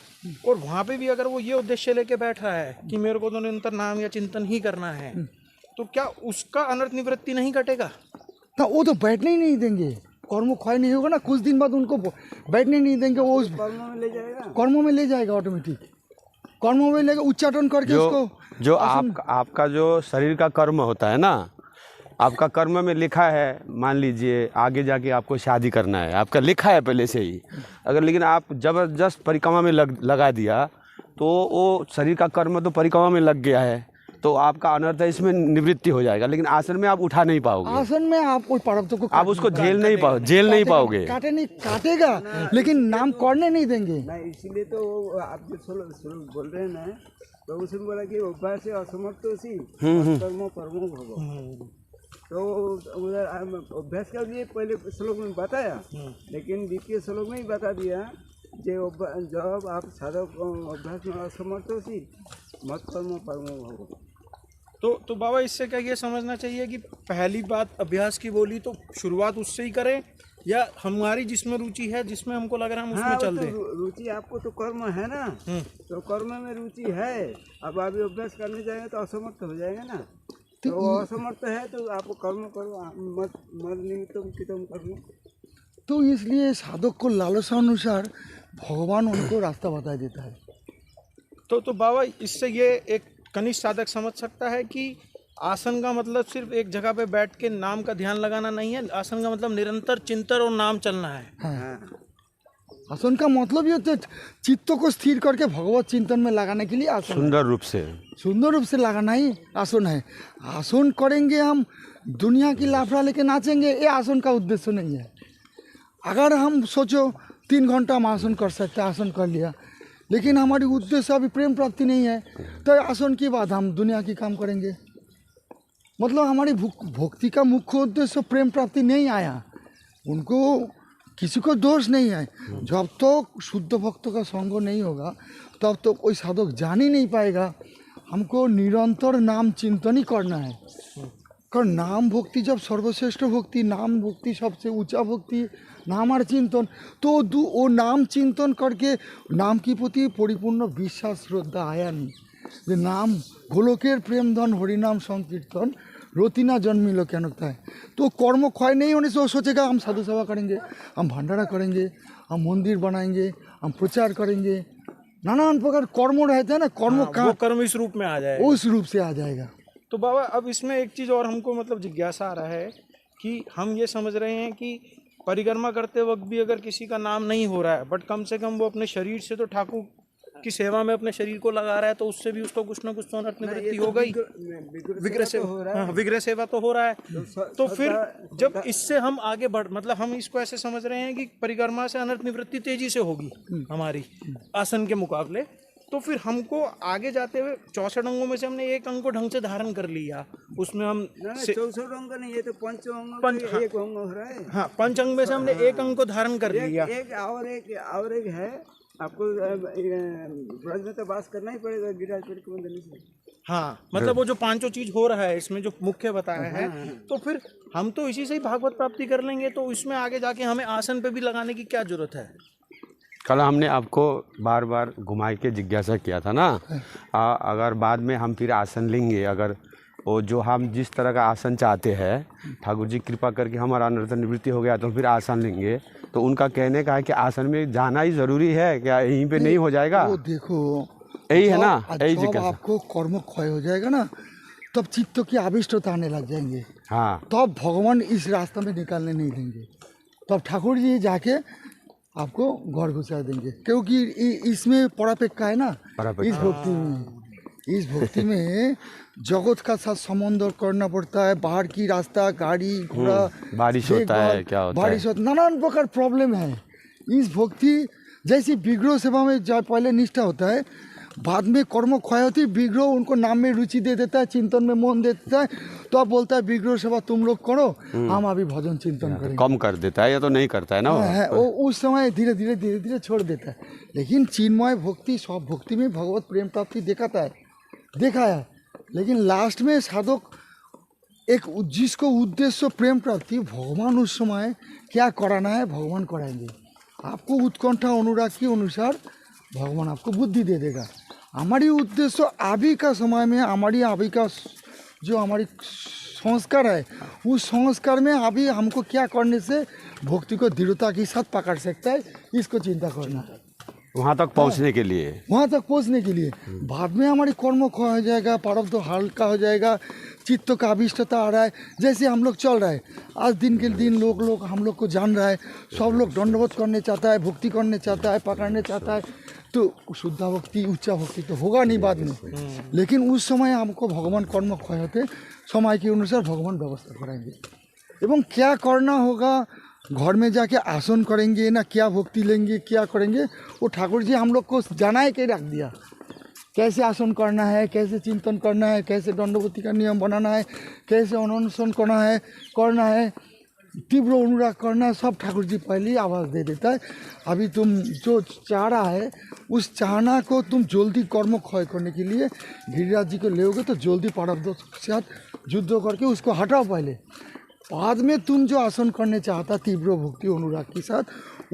और वहाँ पे भी अगर वो ये उद्देश्य लेके बैठ रहा है कि मेरे को तो निरंतर नाम या चिंतन ही करना है, तो क्या उसका अनर्थ निवृत्ति नहीं कटेगा? तो वो तो बैठने ही नहीं देंगे, कर्म क्षय नहीं होगा ना, कुछ दिन बाद उनको बैठने नहीं देंगे, वो उस कर्मों में ले जाएगा ऑटोमेटिक, कर्मों में लेकर उच्चाटन करके उसको जो आपका जो शरीर का कर्म होता है ना, आपका कर्म में लिखा है, मान लीजिए आगे जाके आपको शादी करना है, आपका लिखा है पहले से ही, अगर लेकिन आप जबरदस्त परिक्रमा में लगा दिया तो वो शरीर का कर्म तो परिक्रमा में लग गया है, तो आपका अनर्थ है इसमें निवृत्ति हो जाएगा, लेकिन आसन में आप उठा नहीं पाओगे। आसन में आप कोई प्रारब्ध को आप उसको झेल नहीं पाओगे। काटेगा लेकिन नाम करने नहीं देंगे। इसीलिए तो आप जो बोल रहे हैं ना, तो उसमें बोला कि अभ्यास से असमर्थ कर्म कर्मो भगो, तो उधर अभ्यास के लिए पहले श्लोक में बताया, लेकिन द्वितीय श्लोक में ही बता दिया जब आप साधक अभ्यास में असमर्थ हो सी मत कर्म कर्मो भगो। तो बाबा इससे क्या ये समझना चाहिए कि पहली बात अभ्यास की बोली तो शुरुआत उससे ही करें, या हमारी जिसमें रुचि है, जिसमें हमको लग रहा है हम उसमें चल दें? रुचि आपको तो कर्म है ना, तो कर्म में रुचि है, अब आप अभ्यास करने जाएंगे तो असमर्थ हो जाएंगे ना, तो असमर्थ है तो आप कर्म करो, मत निमित्तम कितम कर्म। तो इसलिए साधक को लालसा अनुसार भगवान उनको रास्ता बता देता है। तो बाबा इससे ये एक कनिष्ठ साधक समझ सकता है कि आसन का मतलब सिर्फ एक जगह पे बैठ के नाम का ध्यान लगाना नहीं है, आसन का मतलब निरंतर चिंतन और नाम चलना है। हाँ। आसन का मतलब ये तो चित्त को स्थिर करके भगवत चिंतन में लगाने के लिए आसन, सुंदर रूप से लगाना ही आसन है। आसन करेंगे हम दुनिया की लाफड़ा लेके नाचेंगे, ये आसन का उद्देश्य नहीं है। अगर हम सोचो 3 घंटा हम आसन कर सकते, आसन कर लिया, लेकिन हमारी उद्देश्य अभी प्रेम प्राप्ति नहीं है, तो आसन के बाद हम दुनिया की काम करेंगे, मतलब हमारी भक्ति का मुख्य उद्देश्य प्रेम प्राप्ति नहीं आया। उनको किसी को दोष नहीं है, जब तक शुद्ध भक्तों का संग नहीं होगा तब तो कोई साधक जान ही नहीं पाएगा। हमको निरंतर नाम चिंतन ही करना है, कारण नाम भक्ति जब सर्वश्रेष्ठ भक्ति, नाम भक्ति सबसे ऊंचा भक्ति, नाम और चिंतन, तो वो नाम चिंतन करके नाम की प्रति परिपूर्ण विश्वास श्रद्धा आया नहीं, যে नाम गोलोकेर प्रेम धन हरिनाम संकीर्तन रोतिना जन्मिलो क्या लगता है। तो कर्म क्षय नहीं होने से वो सोचेगा हम साधु सेवा करेंगे, हम भंडारा करेंगे, हम मंदिर बनाएंगे, हम प्रचार करेंगे, नानान प्रकार कर्म रहते हैं ना, कर्म वो कर्म इस रूप में आ जाएगा, उस रूप से आ जाएगा। तो बाबा अब इसमें एक चीज़ और हमको मतलब जिज्ञासा आ रहा है कि हम ये समझ रहे हैं कि परिक्रमा करते वक्त भी अगर किसी का नाम नहीं हो रहा है, बट कम से कम वो अपने शरीर से तो ठाकुर की सेवा में अपने शरीर को लगा रहा है, तो उससे भी उसको कुछ ना कुछ तो अनर्थ निवृत्ति हो गई, विग्रह सेवा, विग्रह सेवा तो हो रहा है। तो फिर जब इससे हम आगे बढ़, मतलब हम इसको ऐसे समझ रहे हैं कि परिक्रमा से अनर्थ निवृत्ति तेजी से होगी हमारी आसन के मुकाबले, तो फिर हमको आगे जाते हुए 64 अंगों में से हमने एक अंग को ढंग से धारण कर लिया, उसमें हम 64 अंग नहीं, ये तो पंच अंग, एक अंग हो रहा है। हाँ, पंच अंग में से हमने एक अंग को धारण कर लिया। और एक है, आपको ब्रज में तो वास करना ही पड़ेगा गिरिराज परिक्रमा देने से। हाँ, मतलब वो जो पांचों चीज हो रहा है इसमें जो मुख्य बताया है, तो फिर हम तो इसी से ही भागवत प्राप्ति कर लेंगे, तो इसमें आगे जाके हमें आसन पे भी लगाने की क्या जरूरत है? कल हमने आपको बार बार घुमा के जिज्ञासा किया था ना, अगर बाद में हम फिर आसन लेंगे, अगर वो जो हम जिस तरह का आसन चाहते हैं, ठाकुर जी कृपा करके हमारा अनर्थ निवृत्ति हो गया तो फिर आसन लेंगे, तो उनका कहने का है कि आसन में जाना ही ज़रूरी है क्या, यहीं पे नहीं हो जाएगा? वो देखो यही है ना, यही जब जिज्ञासा। आपको कर्म क्षय हो जाएगा ना, तब चित्त की आविष्टता आने लग जाएंगे, हाँ, तब भगवान इस रास्ते में निकालने नहीं देंगे, तब ठाकुर जी जाके आपको घर घुसा देंगे, क्योंकि इसमें परापेक्षा है ना, इस भक्ति में जगत का साथ संबंध करना पड़ता है, बाहर की रास्ता, गाड़ी घोड़ा, बारिश होता है, क्या होता है, बारिश होता, नानान प्रकार प्रॉब्लम है। इस भक्ति जैसे विग्रह सेवा में जब पहले निष्ठा होता है, बाद में कर्म क्षय होती है, विग्रह उनको नाम में रुचि दे देता है, चिंतन में मन देता है, तो अब बोलता है विग्रह सेवा तुम लोग करो, हम अभी भजन चिंतन करेंगे। कम कर देता है या तो नहीं करता है ना वो उस समय धीरे धीरे छोड़ देता है। लेकिन चिन्मय भक्ति, सब भक्ति में भगवत प्रेम प्राप्ति देखा है, लेकिन लास्ट में साधक एक जिसको उद्देश्य प्रेम प्राप्ति, भगवान उस समय क्या कराना है भगवान कराएंगे, आपको उत्कंठा अनुराग के अनुसार भगवान आपको बुद्धि दे देगा। हमारी उद्देश्य अभी का समय में, हमारी अभी का जो हमारी संस्कार है, उस संस्कार में अभी हमको क्या करने से भक्ति को दृढ़ता के साथ पकड़ सकता है, इसको चिंता करना है वहाँ तक पहुँचने के लिए। वहाँ तक पहुँचने के लिए बाद में हमारी कर्म क्षय हो जाएगा, प्रारब्ध हल्का हो जाएगा, चित्त का अभिष्टता आ रहा है, जैसे हम लोग चल रहा है, आज दिन के दिन लोग हम लोग को जान रहा है, सब लोग दंडवत करने चाहता है, भक्ति करने चाहता है, पकड़ने चाहता है, तो शुद्धा भक्ति उच्चा भक्ति तो होगा नहीं बाद में, लेकिन उस समय हमको भगवान कर्म क्षय होते समय के अनुसार भगवान व्यवस्था कराएंगे। एवं क्या करना होगा, घर में जाके आसन करेंगे ना, क्या भक्ति लेंगे, क्या करेंगे, वो ठाकुर जी हम लोग को जाना के रख दिया, कैसे आसन करना है, कैसे चिंतन करना है, कैसे दंडवती का नियम बनाना है, कैसे अनशन करना है, तीव्र अनुराग करना है, सब ठाकुर जी पहले ही आवाज़ दे देता है। अभी तुम जो चाह रहा है उस चाहना को तुम जल्दी कर्म क्षय करने के लिए गिरिराज जी को लेओगे तो जल्दी प्रारब्ध के साथ युद्ध करके उसको हटाओ पहले, बाद में तुम जो आसन करने चाहता तीव्र भक्ति अनुराग के साथ,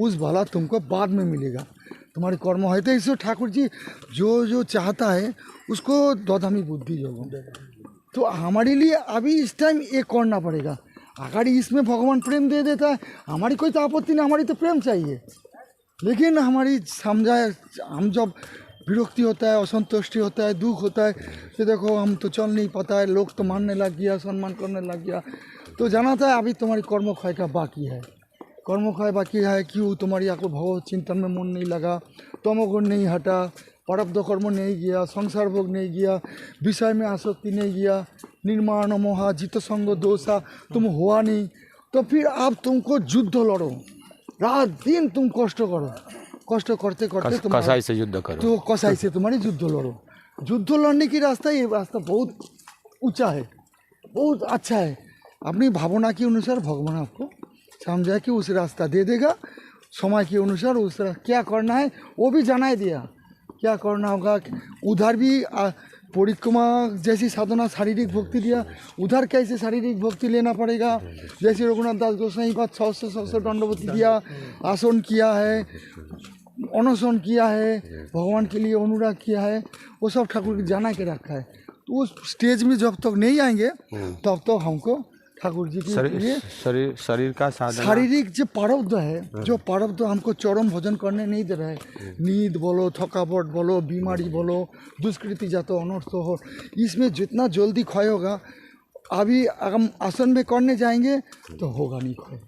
उस भला तुमको बाद में मिलेगा, तुम्हारी कर्म है। तो इससे ठाकुर जी जो चाहता है उसको दौधामी बुद्धि योग, तो हमारे लिए अभी इस टाइम ये करना पड़ेगा। अगर इसमें भगवान प्रेम दे देता है, हमारी कोई तो आपत्ति नहीं, हमारी तो प्रेम चाहिए, लेकिन हमारी समझाए, हम जब विरक्ति होता है, असंतुष्टि होता है, दुख होता है, तो देखो हम तो चल नहीं पाता है, लोग तो मानने लग गया, सम्मान करने लग गया, तो जाना था अभी तुम्हारी कर्म क्षय का बाकी है, कर्म क्षय बाकी है। क्यों? तुम्हारी आपको भगवत चिंतन में मन नहीं लगा, तमोगुण नहीं हटा, प्रारब्ध कर्म नहीं गया, संसार भोग नहीं गया, विषय में आसक्ति नहीं गया, निर्माण मोहा जित संग दोषा तुम हुआ नहीं, तो फिर अब तुमको युद्ध लड़ो, रात दिन तुम कष्ट करो, कष्ट करते करते तुम कसाई से युद्ध करो, तो कसाई से तुम्हारी युद्ध लड़ो। युद्ध लड़ने की रास्ता, ये रास्ता बहुत ऊंचा है, बहुत अच्छा है। अपनी भावना के अनुसार भगवान आपको समझा कि उस रास्ता दे देगा, समय के अनुसार उस क्या करना है वो भी जाना ही दिया, क्या करना होगा। उधर भी परिक्रमा जैसी साधना शारीरिक भक्ति दिया, उधर कैसे शारीरिक भक्ति लेना पड़ेगा, जैसे रघुनाथ दास गोसाई बात 100 दंडवती दिया, आसन किया है, अनशन किया है, भगवान के लिए अनुराग किया है, वो सब ठाकुर की जाना के रखा है। तो उस स्टेज में जब तक नहीं आएंगे तब तक हमको ठाकुर जी के लिए शरीर का साधना, शारीरिक जो प्रारब्ध है, जो प्रारब्ध हमको चरम भोजन करने नहीं दे रहा है, नींद बोलो, थकावट बोलो, बीमारी बोलो, दुष्कृति जातो अनर्थ हो, इसमें जितना जल्दी क्षय होगा, अभी हम आसन में करने जाएंगे तो होगा नहीं क्षय,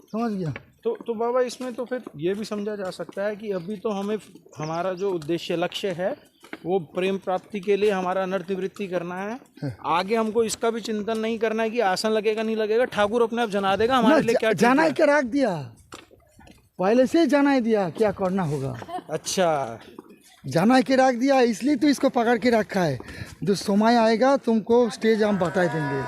समझ गया। तो बाबा इसमें तो फिर ये भी समझा जा सकता है कि अभी तो हमें हमारा जो उद्देश्य लक्ष्य है वो प्रेम प्राप्ति के लिए हमारा अनर्थ निवृत्ति करना है। आगे हमको इसका भी चिंतन नहीं करना है कि आसन लगेगा नहीं लगेगा, ठाकुर अपने आप जना देगा हमारे लिए क्या जाना ही के रख दिया, पहले से जाना ही दिया क्या करना होगा। अच्छा, जाना के रख दिया, इसलिए तो इसको पकड़ के रखा है। जो समय आएगा तुमको स्टेज हम बता देंगे,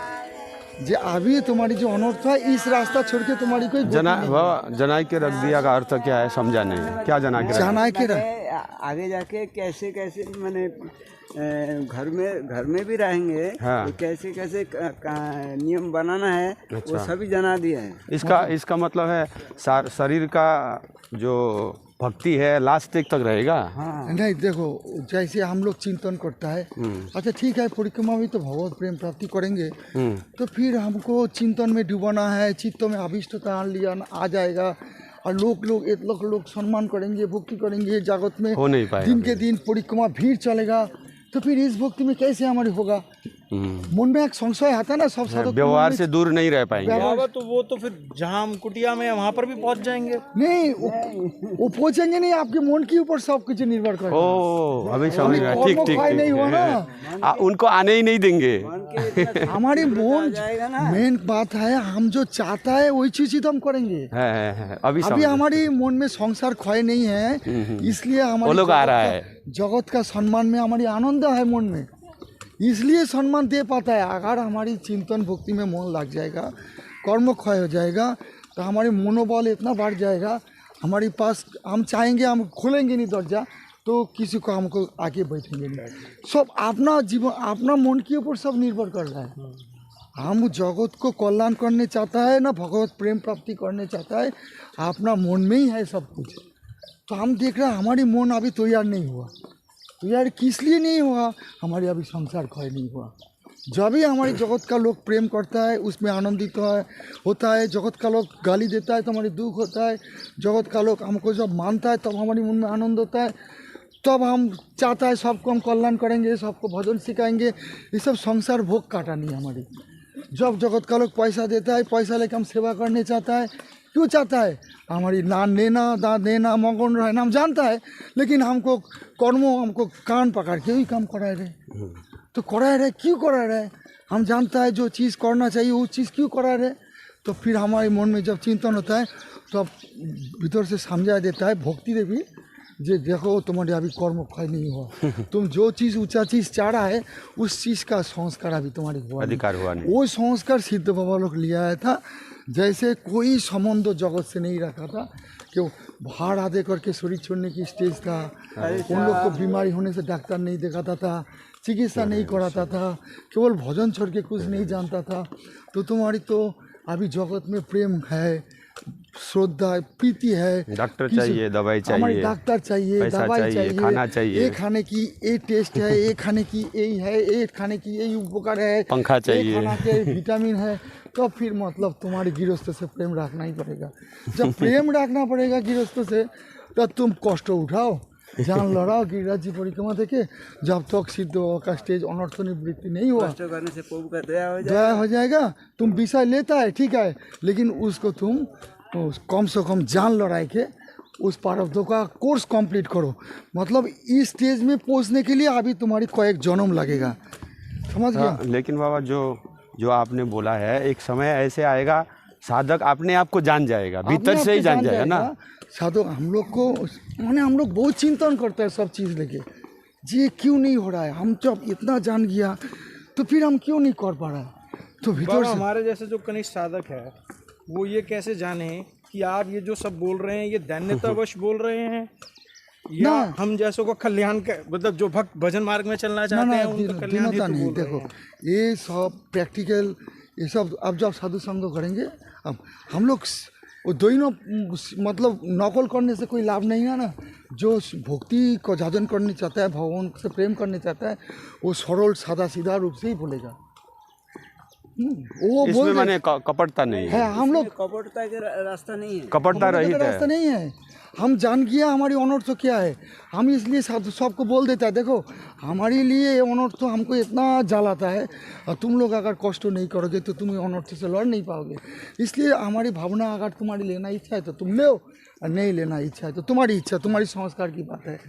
जे अभी तुम्हारी जो अनर्थ है इस रास्ता छोड़ के तुम्हारी कोई जना के रख दिया का अर्थ क्या है, समझा नहीं क्या जना के जाना के आगे जाके कैसे कैसे मैंने घर में भी रहेंगे। हाँ। तो कैसे कैसे नियम बनाना है वो सभी जना दिया है। इसका मतलब है शरीर का जो भक्ति है लास्ट तक रहेगा। हाँ नहीं देखो, जैसे हम लोग चिंतन करता है, अच्छा ठीक है परिक्रमा भी तो भगवत प्रेम प्राप्ति करेंगे, तो फिर हमको चिंतन में डूबाना है, चित्तों में अभिष्टता आ जाएगा और लोग सम्मान करेंगे, भक्ति करेंगे, जगत में हो नहीं पाएगा। दिन के दिन परिक्रमा भीड़ चलेगा, तो फिर इस भक्ति में कैसे हमारी होगा। मन में एक संशय आता है ना, सब साधक व्यवहार से दूर नहीं रह पाएंगे। बाबा तो वो तो फिर जहाँ हम कुटिया में है वहाँ पर भी पहुँच जाएंगे। नहीं, वो पहुंचेंगे नहीं, आपके मन के ऊपर सब कुछ निर्भर करेगा। ओ अभी समझ गया, ठीक ठीक नहीं हुआ ना, उनको आने ही नहीं देंगे। हमारी मन मेन बात है, हम जो चाहता है वही चीज ही तो हम करेंगे। है अभी हमारी मन में संसार खोए नहीं है, इसलिए वो हमारे लोग आ रहा है। जगत का सम्मान में हमारी आनंद है मन में, इसलिए सम्मान दे पाता है। अगर हमारी चिंतन भक्ति में मन लग जाएगा, कर्म क्षय हो जाएगा, तो हमारी मनोबल इतना बढ़ जाएगा, हमारे पास हम चाहेंगे, हम खोलेंगे नहीं दरजा तो किसी को हमको आके बैठेंगे नहीं। सब अपना जीवन अपना मन के ऊपर सब निर्भर कर रहा है। हम जगत को कल्याण करने चाहता है ना भगवत प्रेम प्राप्ति करने चाहता है, अपना मन में ही है सब कुछ। तो हम देख रहे हैं हमारी मन अभी तैयार नहीं हुआ। तो यार किस लिए नहीं हुआ, हमारे अभी संसार क्षय नहीं हुआ। जब भी हमारी जगत का लोग प्रेम करता है उसमें आनंदित होता है, जगत का लोग गाली देता है तो हमारी दुख होता है, जगत का लोग हमको जब मानता है तब हमारे मन में आनंद होता है, तब हम चाहता है सबको हम कल्याण करेंगे, सबको भजन सिखाएंगे। ये सब संसार भोग काटा नहीं हमारी। जब जगत का लोग पैसा देता है, पैसा लेकर हम सेवा करने चाहता है, क्यों चाहता है, हमारी नान लेना दान देना मगन रहना हम जानता है, लेकिन हमको कर्मों हमको कान पकड़ के ही काम करा रहे। तो करा रहे क्यों करा रहे, हम जानता है जो चीज़ करना चाहिए वो चीज़ क्यों करा रहे। तो फिर हमारे मन में जब चिंतन होता है तो भीतर से समझा देता है भक्ति देवी जे देखो तुम्हारे अभी कर्म क्षय नहीं हुआ, तुम जो चीज़ ऊंचा चीज़ चाह रहा है उस चीज़ का संस्कार अभी तुम्हारे अधिकार हुआ नहीं। वो संस्कार सिद्ध बाबा लोग लिया आया था। जैसे कोई संबंध जगत से नहीं रखा था, कि भाड़ आधे करके शरीर छोड़ने की स्टेज था, उन लोग को बीमारी होने से डॉक्टर नहीं दिखाता था, चिकित्सा नहीं कराता था, केवल भजन छोड़ के कुछ नहीं जानता था। तो तुम्हारी तो अभी जगत में प्रेम है, श्रद्धा प्रीति है, डॉक्टर चाहिए, दवाई चाहिए, डॉक्टर चाहिए, दवाई चाहिए, खाना चाहिए, ये खाने की ये टेस्ट है, ये खाने की यही है, ये खाने की यही उपकार है, पंखा चाहिए, खाना के विटामिन है। तो फिर मतलब तुम्हारे गृहस्थ से प्रेम रखना ही पड़ेगा। जब प्रेम रखना पड़ेगा गृहस्थ से तो तुम कष्ट उठाओ, जान लड़ाओ गिरिराज जी परिक्रमा देखे, जब तक सिद्ध का स्टेज अनर्थ निवृत्ति नहीं हुआ करने से प्रभु का दया हो जाएगा। तुम विषय लेता है ठीक है, लेकिन उसको तुम कम से कम जान लड़ाई के उस प्रारब्धों का कोर्स कंप्लीट करो। मतलब इस स्टेज में पहुंचने के लिए अभी तुम्हारी कई जन्म लगेगा, समझ गया। लेकिन बाबा जो आपने बोला है, एक समय ऐसे आएगा साधक अपने आप को जान जाएगा, भीतर से ही जान जाएगा ना। साधक हम लोग को माने हम लोग बहुत चिंतन करते हैं सब चीज़ लेके, जी क्यों नहीं हो रहा है, हम जब इतना जान गया तो फिर हम क्यों नहीं कर पा रहा है। तो भीतर से हमारे जैसे जो कनिष्ठ साधक है वो ये कैसे जाने कि आप ये जो सब बोल रहे हैं ये दैन्यतावश बोल रहे हैं या हम जैसों को कल्याण का मतलब जो भक्त भजन मार्ग में चलना चाहते हैं उनका कल्याण हेतु नहीं। बोल रहे देखो हैं। ये सब प्रैक्टिकल ये सब अब जब साधु संग करेंगे, अब हम लोग वो दोनों मतलब नकल करने से कोई लाभ नहीं है ना। जो भक्ति को साधन करने चाहता है, भगवान से प्रेम करने चाहता है, वो सरल सादा सीधा रूप से ही बोलेगा। वो इसमें माने कपटता नहीं है, हम लोग कपटता के रास्ता नहीं है, कपटता रहित रास्ता नहीं है। हम जान गया हमारी अनर्थ क्या है, हम इसलिए सबको बोल देता है देखो हमारे लिए अनर्थ हमको इतना जलाता है और तुम लोग अगर कष्ट नहीं करोगे तो तुम अनर्थ से लड़ नहीं पाओगे। इसलिए हमारी भावना अगर तुम्हारी लेना इच्छा है तो तुम लो, और नहीं लेना इच्छा है तो तुम्हारी इच्छा, तुम्हारी संस्कार की बात है।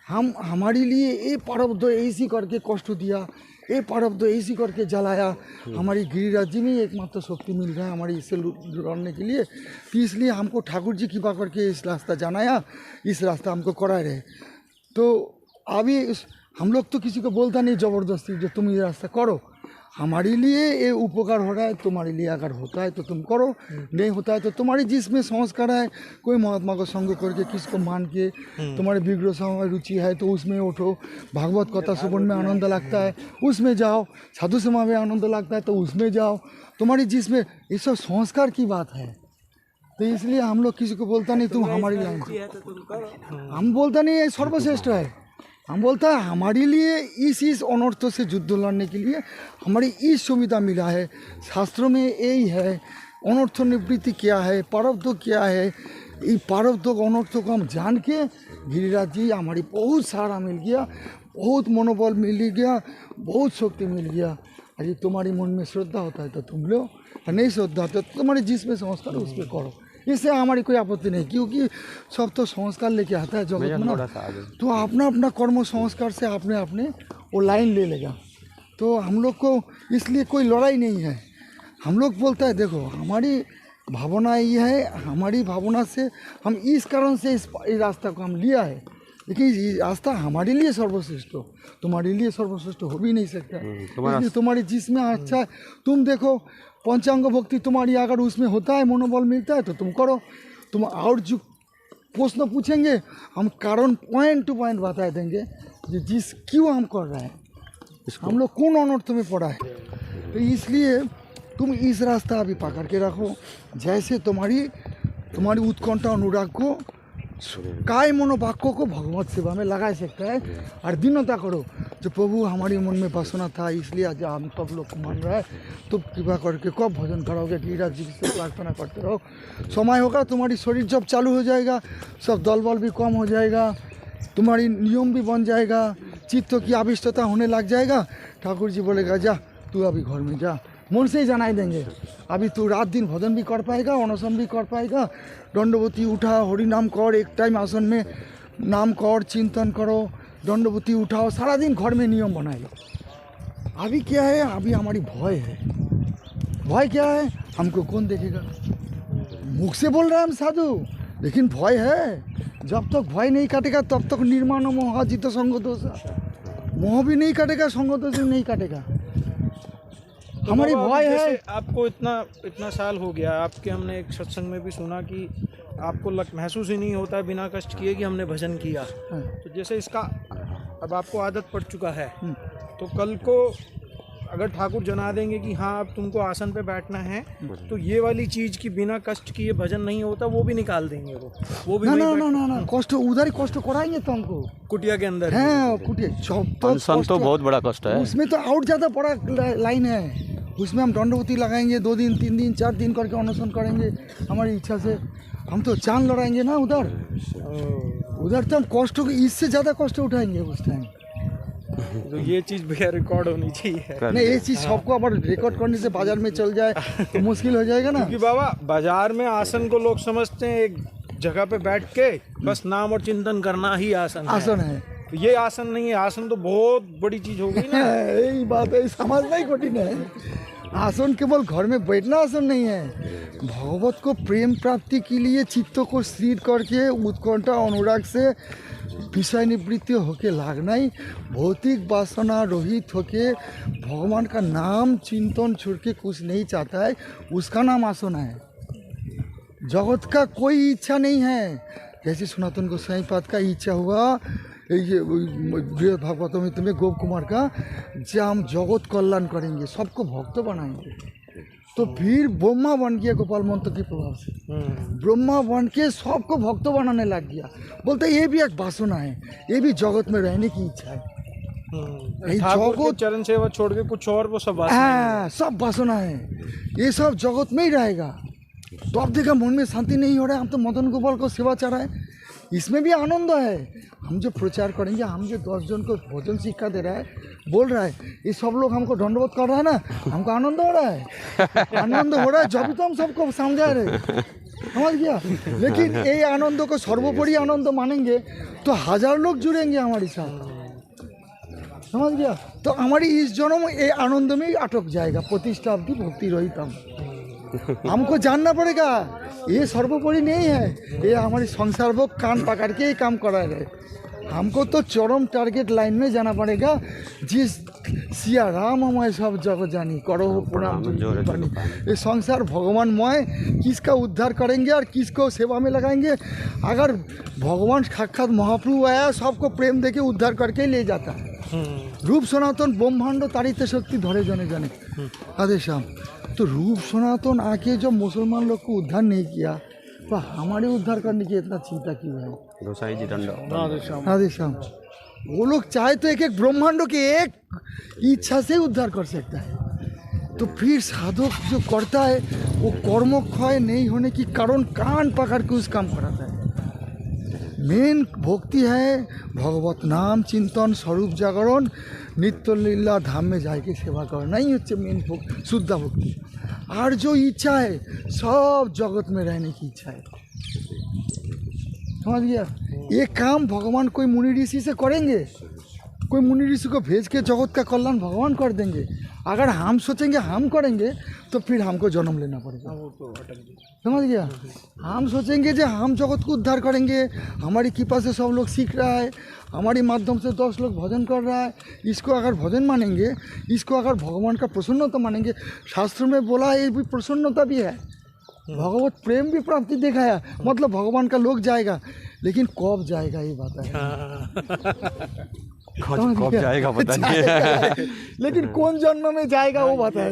हम हमारे लिए ये प्रारब्ध ऐसी करके कष्ट दिया, ये प्रारब्ध ऐसी करके जलाया, हमारी गिरिराज जी में एकमात्र शक्ति मिल रहा है हमारी इससे लड़ने के लिए। तो इसलिए हमको ठाकुर जी कृपा करके इस रास्ता जनाया, इस रास्ता हमको करा रहे। तो अभी हम लोग तो किसी को बोलता नहीं ज़बरदस्ती जो तुम ये रास्ता करो, हमारे लिए ये उपकार हो रहा है, तुम्हारे लिए अगर होता है तो तुम करो, नहीं होता है तो तुम्हारी जिसमें संस्कार है, कोई महात्मा को संग करके किसको मान के तुम्हारे विग्रह समय रुचि है तो उसमें उठो, भागवत कथा सुबन में आनंद लगता है उसमें जाओ, साधु समाज में आनंद लगता है तो उसमें जाओ, तुम्हारी जिसमें ये सब संस्कार की बात है। तो इसलिए हम लोग किसी को बोलता नहीं तुम हमारी लाइन से, हम बोलता नहीं ये सर्वश्रेष्ठ है, हम बोलता है हमारे लिए इस अनर्थ से युद्ध लड़ने के लिए हमारी इस सुविधा मिला है। शास्त्रों में यही है अनर्थ निवृत्ति क्या है, प्रारब्ध क्या है, ये प्रारब्ध अनर्थ को हम जान के गिरिराज जी हमारी बहुत सहारा मिल गया, बहुत मनोबल मिल गया, बहुत शक्ति मिल गया। अरे तुम्हारी मन में श्रद्धा होता है तो तुम लो, नहीं श्रद्धा होता है तो तुम्हारे जिसमें संस्कार उस पर करो, इससे हमारी कोई आपत्ति नहीं, क्योंकि सब तो संस्कार लेके आता है जगत में ना, तो अपना अपना कर्म संस्कार से अपने अपने वो लाइन ले लेगा। तो हम लोग को इसलिए कोई लड़ाई नहीं है। हम लोग बोलता है देखो हमारी भावना ये है, हमारी भावना से हम इस कारण से इस रास्ता को हम लिया है, लेकिन ये रास्ता हमारे लिए सर्वश्रेष्ठ हो, तुम्हारे लिए सर्वश्रेष्ठ हो भी नहीं सकता। इसलिए तुम्हारी जिसमें अच्छा है तुम देखो, पंचांग भक्ति तुम्हारी अगर उसमें होता है, मनोबल मिलता है तो तुम करो। तुम और जो प्रश्न पूछेंगे हम कारण पॉइंट टू पॉइंट बता देंगे कि जिस क्यों हम कर रहे हैं, हम लोग कौन अनर्थ में पड़ा है। तो इसलिए तुम इस रास्ता अभी पकड़ के रखो, जैसे तुम्हारी उत्कंठा अनुराग को काय मनोवाक्यों को भगवत सेवा में लगा सकता है और दीनता करो जो प्रभु हमारी मन में वासना था इसलिए आज हम सब लोग को मान रहा है, तो कृपा करके कब भजन कराओगे, गिरिराज जी से प्रार्थना करते रहो। समय होगा तुम्हारी शरीर जब चालू हो जाएगा, सब दल बल भी कम हो जाएगा, तुम्हारी नियम भी बन जाएगा, चित्त की आविष्टता होने लग जाएगा। ठाकुर जी बोलेगा जा तू अभी घर में जा, मन से ही जनाई देंगे। अभी तू रात दिन भजन भी कर पाएगा, अनशन भी कर पाएगा, दंडवती उठा, हरि नाम कर, एक टाइम आसन में नाम कर, चिंतन करो, दंडवती उठाओ, सारा दिन घर में नियम बनाए लो। अभी क्या है, अभी हमारी भय है। भय क्या है, हमको कौन देखेगा, मुख से बोल रहे हैं हम साधु, लेकिन भय है। जब तक भय नहीं काटेगा तब तक निर्माण मोह जित संग दोष, मोह भी नहीं काटेगा, संग दोष भी नहीं काटेगा। हमारी भय है। आपको इतना साल हो गया, आपके हमने एक सत्संग में भी सुना कि आपको महसूस ही नहीं होता बिना कष्ट किए कि हमने भजन किया। तो जैसे इसका अब आपको आदत पड़ चुका है, तो कल को अगर ठाकुर जना देंगे कि हाँ अब तुमको आसन पे बैठना है, तो ये वाली चीज की बिना कष्ट किए भजन नहीं होता, वो भी निकाल देंगे। वो भी ना कष्ट उधर ही कष्ट कराएंगे तो हमको कुटिया के अंदर है, कुटिया तो बहुत बड़ा कष्ट है, उसमें तो और ज्यादा बड़ा लाइन है। उसमें हम दंडवती लगाएंगे, 2 दिन 3 दिन 4 दिन करके अनशन करेंगे हमारी इच्छा से। हम तो चांद लड़ाएंगे ना उधर तो हम कष्ट इससे ज़्यादा कष्ट उठाएंगे उस टाइम। तो ये चीज़ भैया रिकॉर्ड होनी चाहिए। नहीं, ये चीज़ सबको अगर रिकॉर्ड करने से बाजार में चल जाए तो मुश्किल हो जाएगा ना। क्योंकि बाबा बाजार में आसन को लोग समझते हैं एक जगह पे बैठ के बस नाम और चिंतन करना ही आसन है। तो ये आसन नहीं है, आसन तो बहुत बड़ी चीज हो गई ना। यही बात है, समझना ही कठिन है। आसन केवल घर में बैठना आसन नहीं है, भगवत को प्रेम प्राप्ति के लिए चित्त को स्थिर करके उत्कंठा अनुराग से विषय निवृत्ति होके लागना ही, भौतिक वासना रहित होके भगवान का नाम चिंतन छोड़ के कुछ नहीं चाहता है, उसका नाम आसन है। जगत का कोई इच्छा नहीं है। जैसे सनातन गोसाई पाद का इच्छा हुआ ये बृहद भागवत में तुम्हें गोप कुमार का, जब हम जगत कल्याण करेंगे, सबको भक्त बनाएंगे, तो फिर ब्रह्मा बन गया गोपाल मंत्र के प्रभाव से। ब्रह्मा बन के सबको भक्त बनाने लग गया। बोलते ये भी एक वासना है, ये भी जगत में रहने की इच्छा है। जगत चरण सेवा छोड़ के कुछ और वो सब सब वासना है, ये सब जगत में ही रहेगा। तो अब देखा मन में शांति नहीं हो रहा है, हम तो मदन गोपाल को सेवा चढ़ाए, इसमें भी आनंद है। हम जो प्रचार करेंगे, हम जो 10 जन को भोजन शिक्षा दे रहा है, बोल रहा है, ये सब लोग हमको दंडवत कर रहा है ना, हमको आनंद हो रहा है। आनंद हो रहा है जब तो हम सबको समझा रहे, समझ गया। लेकिन ये आनंद को सर्वोपरि आनंद मानेंगे तो 1000 लोग जुड़ेंगे हमारे साथ, समझ गया। तो हमारी इस जन्म ये आनंद में ही अटक जाएगा, प्रतिष्ठा अवधि भक्ति रहित हम। हमको जानना पड़ेगा ये सर्वोपरि नहीं है, ये हमारी संसार भोग कान पकड़ के ही काम करा रहे। हमको तो चरम टारगेट लाइन में जाना पड़ेगा, जिस सिया राम আমায় সব जगत जानी करो प्रणाम जोरे पानी। ये संसार भगवानमय, किसका उद्धार करेंगे और किसको सेवा में लगाएंगे। अगर भगवान साक्षात महाप्रभु आया, सबको प्रेम देके उद्धार करके ले जाता है। रूप सनातन ब्रह्मांड तारित शक्ति धरे जने जने राधे श्याम। तो रूप सनातन आके जब मुसलमान लोग को उद्धार नहीं किया, तो हमारे उद्धार करने की इतना चिंता क्यों है। गोसाई जी दंड। राधे श्याम। वो लोग चाहे तो एक एक ब्रह्मांड के एक इच्छा से उद्धार कर सकता है। तो फिर साधक जो करता है वो कर्मक्षय नहीं होने की कारण कान पकड़ के उस काम कराता है। मेन भक्ति है भगवत नाम चिंतन स्वरूप जागरण नित्य लीला धाम में जाके सेवा करना ही होच्छे मेन शुद्ध भक्ति। और जो इच्छा है सब जगत में रहने की इच्छा है, समझ गया। ये काम भगवान कोई मुनि ऋषि से करेंगे, कोई मुनि ऋषि को भेज के जगत का कल्याण भगवान कर देंगे। अगर हम सोचेंगे हम करेंगे तो फिर हमको जन्म लेना पड़ेगा, समझ गया। हम सोचेंगे जो हम जगत को उद्धार करेंगे, हमारी कृपा से सब लोग सीख रहा है, हमारे माध्यम से 10 लोग भजन कर रहा है, इसको अगर भजन मानेंगे, इसको अगर भगवान का प्रसन्नता मानेंगे, शास्त्र में बोला है ये भी प्रसन्नता भी है, भगवत प्रेम भी प्राप्ति दिखाया, मतलब भगवान का लोग जाएगा। लेकिन कब जाएगा ये बात है, कब जाएगा पता नहीं। लेकिन कौन जन्म में जाएगा वो बात है।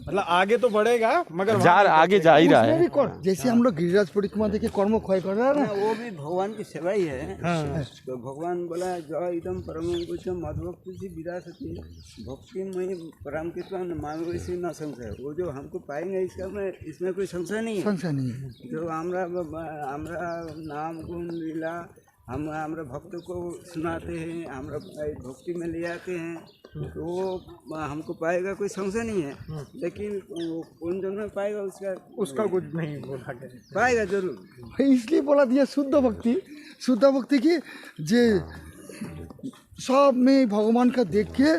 मतलब आगे तो बढ़ेगा मगर आगे जा ही रहा उसमें है। भी जैसे हम लोग गिरिराज परिक्रमा देखे कर्म क्षय कर रहा है ना, वो भी भगवान की सेवा ही है। तो भगवान बोला जो एकदम परम मधुभक्ति से विरासती भक्ति में परम कृपा मानव से न संशय। वो जो हमको पाएंगे इसका में इसमें कोई संशय नहीं है। संशय नहीं है। जो हमरा नाम गुण लीला हम हमारे भक्तों को सुनाते हैं, हमरा भक्ति में ले आते हैं, तो वो हमको पाएगा कोई संशय नहीं है। लेकिन कौन जन्म में पाएगा उसका कुछ नहीं बोला गया, पाएगा जरूर। इसलिए बोला दिया शुद्ध भक्ति की जे सब में भगवान का देख के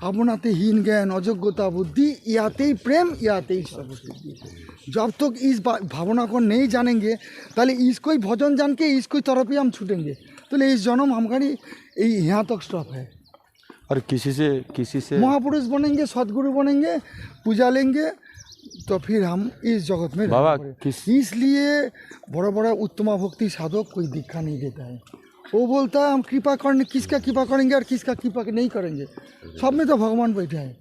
अपनाते हीन ज्ञान अयोग्यता बुद्धि, याते ही प्रेम याते ही सब सिद्धि। जब तक इस भावना को नहीं जानेंगे ताले इसको ही भजन जान के इसको ही तरफ ही हम छूटेंगे। तो इस जन्म हमारी यहाँ तक स्टॉप है। और किसी से महापुरुष बनेंगे, सदगुरु बनेंगे, पूजा लेंगे, तो फिर हम इस जगत में बाबा इसलिए बड़ा बड़ा उत्तम भक्ति साधक कोई दीक्षा नहीं देता है। वो बोलता है हम कृपा करने, किसका कृपा करेंगे और किसका कृपा नहीं करेंगे, सब में तो भगवान बैठा है,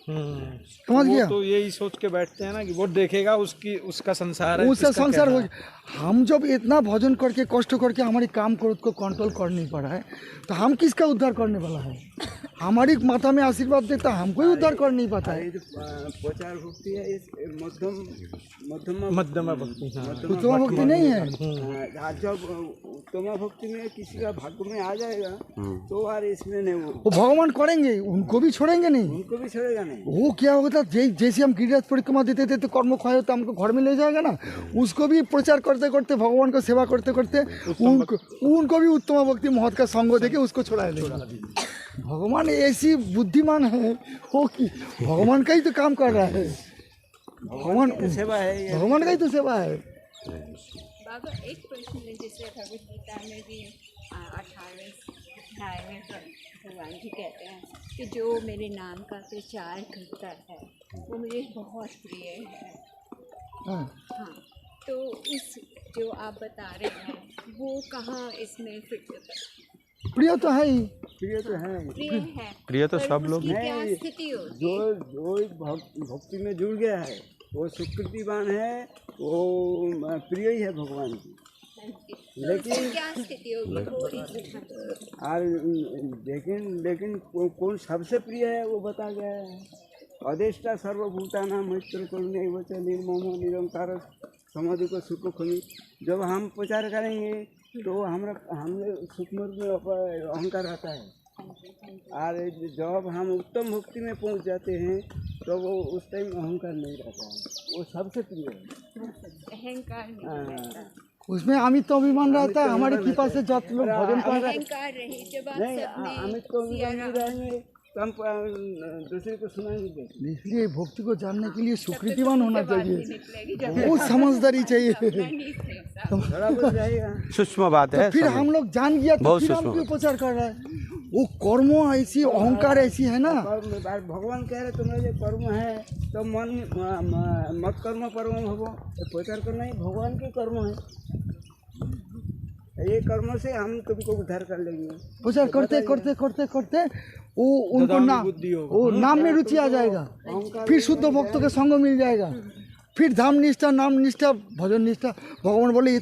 समझ गया। तो यही सोच के बैठते हैं ना कि वो देखेगा उसका संसार है, उसका संसार हो। हम जब इतना भजन करके कष्ट करके हमारी काम क्रोध को कंट्रोल कर नहीं पा रहा है, तो हम किसका उद्धार करने वाला है। हमारी माता में आशीर्वाद देता, हमको ही उद्धार कर नहीं पाता है। प्रचार भक्ति है, इस मध्यमा भक्ति, उत्तम भक्ति नहीं है। जब उत्तम भक्ति में किसी का भाग्य में आ जाएगा तो यार इसमें नहीं, वो भगवान करेंगे, उनको भी छोड़ेंगे नहीं, उनको भी छोड़ेगा नहीं। वो क्या होता जैसे हम गिरिराज परिक्रमा देते थे तो कर्म क्षय होता हमको घर में ले जाएगा ना, उसको भी प्रचार करते करते भगवान को सेवा करते करते उनको भी उत्तम भक्ति महत का संग देके उसको छोड़ा देगा। भगवान ऐसी बुद्धिमान है वो कि भगवान का ही तो काम कर रहा है, भगवान सेवा है, भगवान का ही तो सेवा है। बाबा एक प्रश्न है, जैसे भगवत गीता में भी 18वें अध्याय में भगवान जी कहते हैं कि जो मेरे नाम का प्रचार करता है वो मुझे बहुत प्रिय है। हाँ, तो इस जो आप बता रहे हैं वो कहाँ इसमें फिट होता है? प्रिय तो है ही, प्रिय तो है, प्रिय तो सब लोग उसकी क्या स्थिति होती है? जो भक्ति में जुड़ गया है वो सुकृतिवान है, वो प्रिय ही है भगवान की। लेकिन क्या स्थिति होगी वो और लेकिन कौन सबसे प्रिय है वो बता गया है। अदेष्टा सर्वभूतानां मैत्र करुणे वच निर्ममो निरंकार समाधि को सुख खमी। जब हम प्रचार करेंगे तो हमें सूक्ष्म में अहंकार आता है, और जब हम उत्तम भक्ति में पहुंच जाते हैं तो वो उस टाइम अहंकार नहीं रहता है, वो सबसे प्रिय है। अहंकार नहीं रहता, उसमें अमित तो अभिमान रहता है। हमारी कृपा से जब लोग भजन कर रहे हैं, अहंकार रहे जब आप नहीं सबने अमित तो अभिमान नहीं रहेंगे तो हम दूसरे को सुनाएंगे। इसलिए भक्ति को जानने के लिए सुकृतिवान होना चाहिए, बहुत समझदारी चाहिए। थोड़ा बहुत रहेगा। सूक्ष्म बात है। फिर हम लोग जान गया तो बहुत फिर हम सूक्ष्म क्यों प्रचार कर रहा है। वो कर्म ऐसी अहंकार ऐसी है ना। भगवान कह रहे तुम्हारे जो कर्म है तो मन मत कर्म परम हो, प्रचार करना ही भगवान के कर्म है। ये कर्म से हम तुमको उद्धार कर लेंगे। प्रचार करते करते करते करते वो उनको वो नाम में रुचि आ जाएगा, फिर शुद्ध भक्तों के संग मिल जाएगा, फिर धाम निष्ठा, नाम निष्ठा, भजन निष्ठा। भगवान बोले